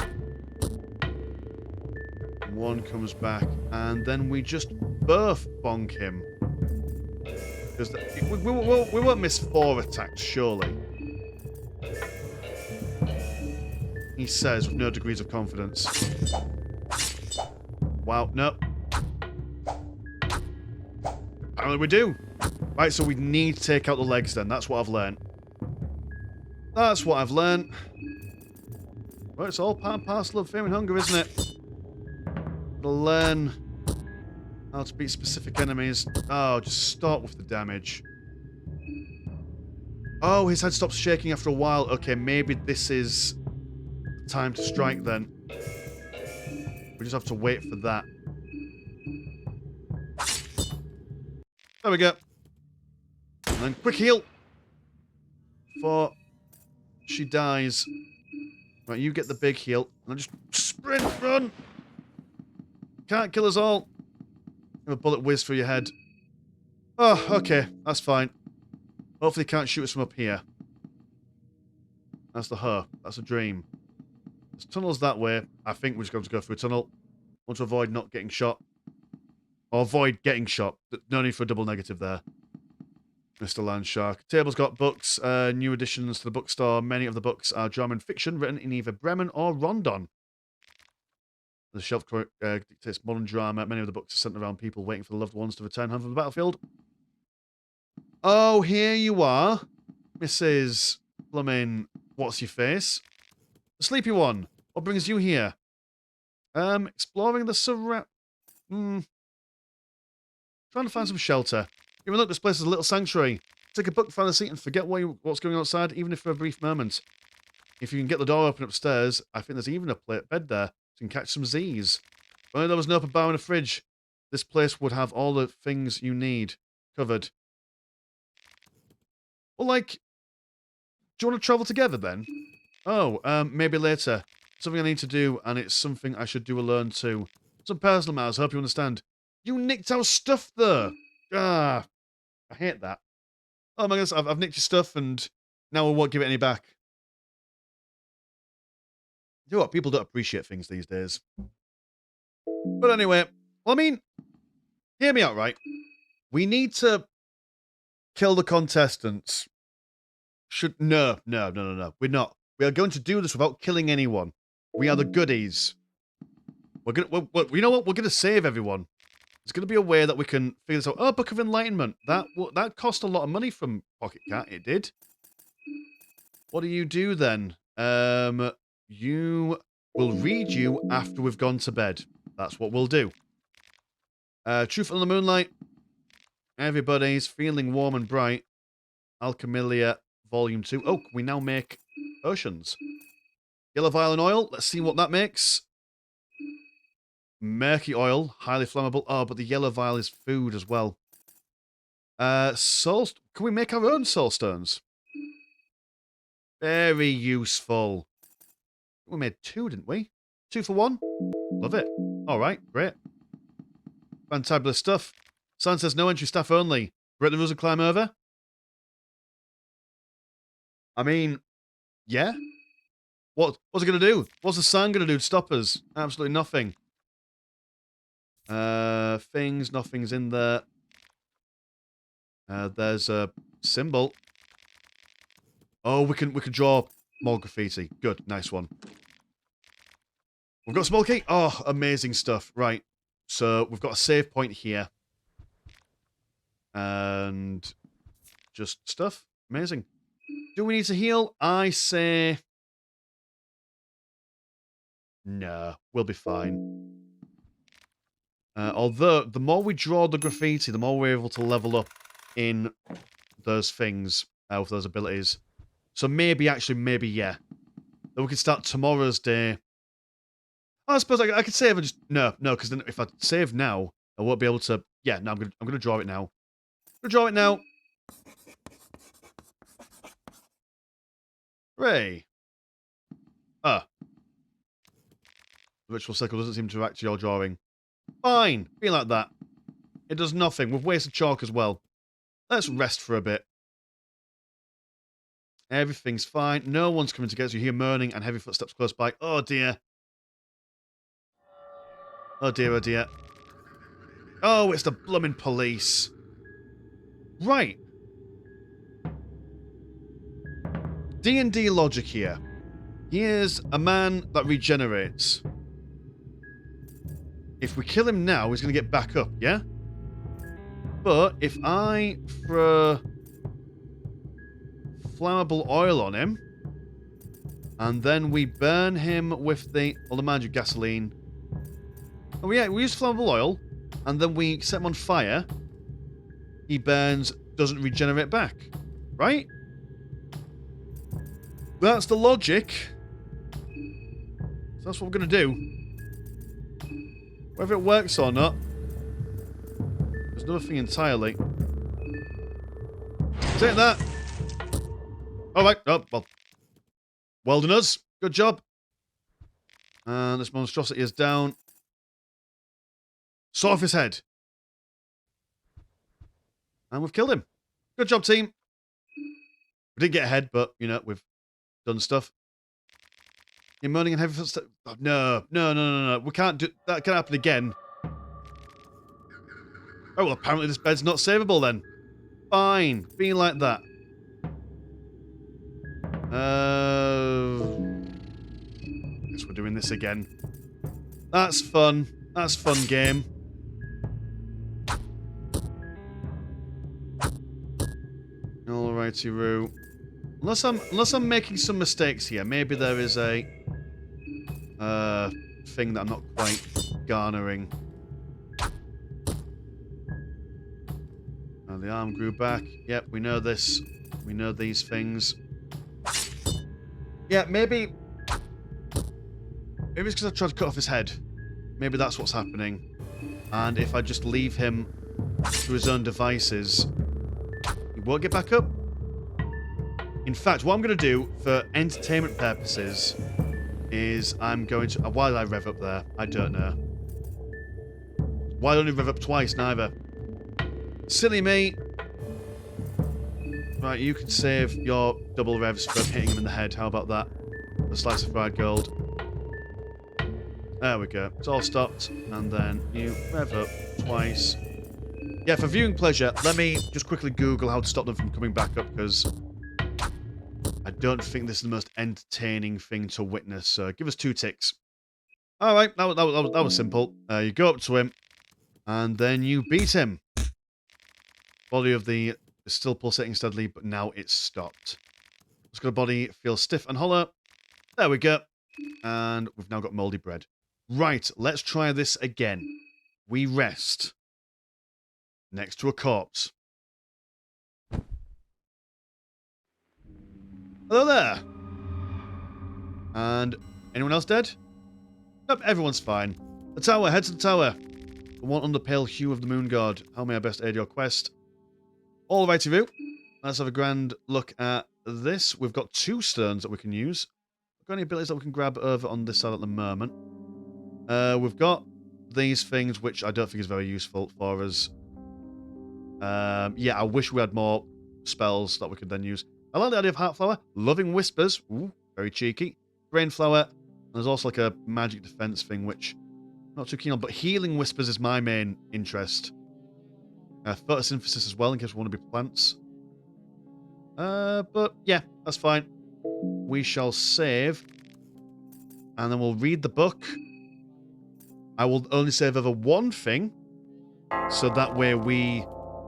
One comes back, and then we just both bonk him. Because we won't miss 4 attacks, surely. He says with no degrees of confidence. Wow, no. Apparently we do. Right, so we need to take out the legs then. That's what I've learned. That's what I've learned. Well, it's all part and parcel of Fear and Hunger, isn't it? Gotta learn how to beat specific enemies. Oh, just start with the damage. Oh, his head stops shaking after a while. Okay, maybe this is time to strike then. We just have to wait for that. There we go. And then quick heal. Before she dies. Right, you get the big heal. And then just sprint, run. Can't kill us all. Have a bullet whiz through your head. Oh, okay. That's fine. Hopefully he can't shoot us from up here. That's the her. That's a dream. There's tunnels that way. I think we're just going to go through a tunnel. Want to avoid not getting shot. Or avoid getting shot. No need for a double negative there. Mr. Landshark. Table's got books. New additions to the bookstore. Many of the books are German fiction written in either Bremen or Rondon. The shelf dictates modern drama. Many of the books are centered around people waiting for the loved ones to return home from the battlefield. Oh, here you are. Mrs. Plumbing, what's your face? The sleepy one. What brings you here? Exploring the surround... Trying to find some shelter. Even look, this place is a little sanctuary. Take a book, find a seat, and forget what's going on outside, even if for a brief moment. If you can get the door open upstairs, I think there's even a bed there. You can catch some Z's. If only there was an open bar and a fridge. This place would have all the things you need covered. Well, like, Do you want to travel together then? Oh, maybe later. Something I need to do, and it's something I should do alone too. Some personal matters, hope you understand. You nicked our stuff, though. Ah, I hate that. Oh my goodness, I've nicked your stuff, and now I won't give it any back. You know what? People don't appreciate things these days. But anyway, well, I mean, hear me out, right? We need to kill the contestants. No. We're not. We are going to do this without killing anyone. We are the goodies. You know what? We're gonna save everyone. There's gonna be a way that we can figure this out. Oh, Book of Enlightenment. That cost a lot of money from Pocket Cat. It did. What do you do then? You will read you after we've gone to bed. That's what we'll do. Truth on the Moonlight. Everybody's feeling warm and bright. Alchemilia Volume 2. Oh, we now make potions. Yellow vial and oil. Let's see what that makes. Murky oil. Highly flammable. Oh, but the yellow vial is food as well. Soul... Can we make our own soul stones? Very useful. We made 2, didn't we? 2 for 1. Love it. Alright, great. Fantabulous stuff. Sign says no entry, staff only. Break the rules and climb over? I mean, yeah. What's it going to do? What's the sign going to do to stop us? Absolutely nothing. Nothing's in there. There's a symbol. Oh, we can draw more graffiti. Good, nice one. We've got a small key. Oh, amazing stuff. Right. So we've got a save point here. And just stuff. Amazing. Do we need to heal? I say no, we'll be fine. Although, the more we draw the graffiti, the more we're able to level up in those things, with those abilities. So maybe, yeah. Then we can start tomorrow's day. I suppose I could save and just... No, because then if I save now, I won't be able to... Yeah, no, I'm gonna draw it now. Hooray. The ritual circle doesn't seem to react to your drawing. Fine, be like that. It does nothing. We've wasted chalk as well. Let's rest for a bit. Everything's fine. No one's coming to get us. You hear moaning and heavy footsteps close by. Oh dear. Oh dear. Oh, it's the blooming police. Right. D&D logic here. Here's a man that regenerates. If we kill him now, he's going to get back up, yeah? But if I throw flammable oil on him, and then we burn him with the magic gasoline. Oh yeah, we use flammable oil, and then we set him on fire. He burns, doesn't regenerate back. Right? That's the logic. So that's what we're going to do. Whether it works or not, there's another thing entirely. Take that. Alright. Oh, well. Well done us. Good job. And this monstrosity is down. Saw off his head. And we've killed him. Good job, team. We didn't get ahead, but, you know, we've done stuff. You're moaning and heavy footsteps. Oh, no. We can't do... That can happen again. Oh, well, apparently this bed's not savable then. Fine. Being like that. Guess we're doing this again. That's fun. That's fun game. Alrighty-roo. Unless I'm making some mistakes here. Maybe there is a thing that I'm not quite garnering. The arm grew back. Yep, we know this. We know these things. Yeah, maybe it's because I tried to cut off his head. Maybe that's what's happening. And if I just leave him to his own devices, he won't get back up. In fact, what I'm going to do for entertainment purposes is I'm going to... why did I rev up there? I don't know. Why don't I rev up twice, neither? Silly me. Right, you can save your double revs for hitting him in the head. How about that? A slice of fried gold. There we go. It's all stopped. And then you rev up twice. Yeah, for viewing pleasure, let me just quickly Google how to stop them from coming back up, because I don't think this is the most entertaining thing to witness. So give us 2 ticks. All right, that was simple. You go up to him, and then you beat him. Body of the is still pulsating steadily, but now it's stopped. Muscular body feels stiff and hollow. There we go. And we've now got mouldy bread. Right, let's try this again. We rest next to a corpse. Hello there. And anyone else dead? Nope, everyone's fine. The tower, head to the tower. The one under pale hue of the moon god. How may I best aid your quest? All righty, View. Let's have a grand look at this. We've got 2 stones that we can use. We've got any abilities that we can grab over on this side at the moment. We've got these things, which I don't think is very useful for us. Yeah, I wish we had more spells that we could then use. I like the idea of Heartflower. Loving Whispers. Ooh, very cheeky. Brainflower. There's also like a magic defense thing, which I'm not too keen on. But Healing Whispers is my main interest. Photosynthesis as well, in case we want to be plants. But yeah, that's fine. We shall save. And then we'll read the book. I will only save over 1 thing. So that way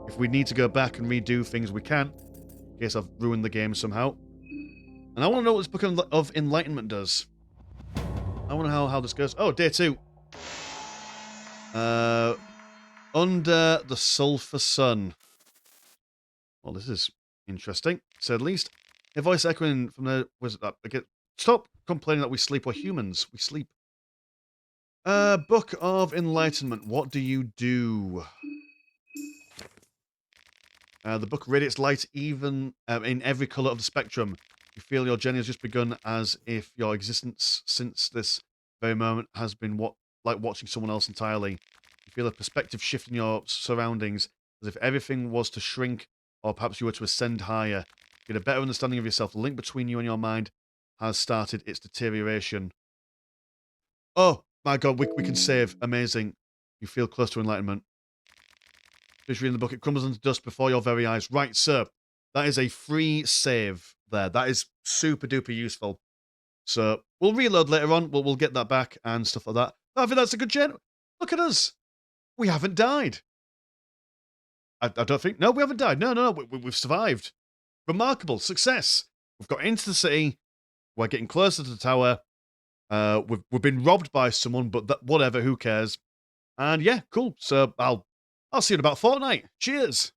if we need to go back and redo things, we can. In case I've ruined the game somehow. And I want to know what this Book of Enlightenment does. I want to know how this goes. Oh, day 2. Under the Sulphur Sun. Well, this is interesting, to say the least. A voice echoing from the wizard. Stop complaining that we sleep. We're humans. We sleep. Book of Enlightenment. What do you do? The book radiates light even in every colour of the spectrum. You feel your journey has just begun, as if your existence since this very moment has been like watching someone else entirely. You feel a perspective shift in your surroundings, as if everything was to shrink, or perhaps you were to ascend higher. Get a better understanding of yourself. The link between you and your mind has started its deterioration. Oh, my God, we can save. Amazing. You feel close to enlightenment. Finish reading the book. It crumbles into dust before your very eyes. Right, sir. That is a free save there. That is super duper useful. So we'll reload later on. We'll get that back and stuff like that. I think that's a good gen. Look at us. We haven't died. I don't think. No, we haven't died. No. We've survived. Remarkable success. We've got into the city. We're getting closer to the tower. We've been robbed by someone, but whatever. Who cares? And yeah, cool. So I'll see you in about a fortnight. Cheers.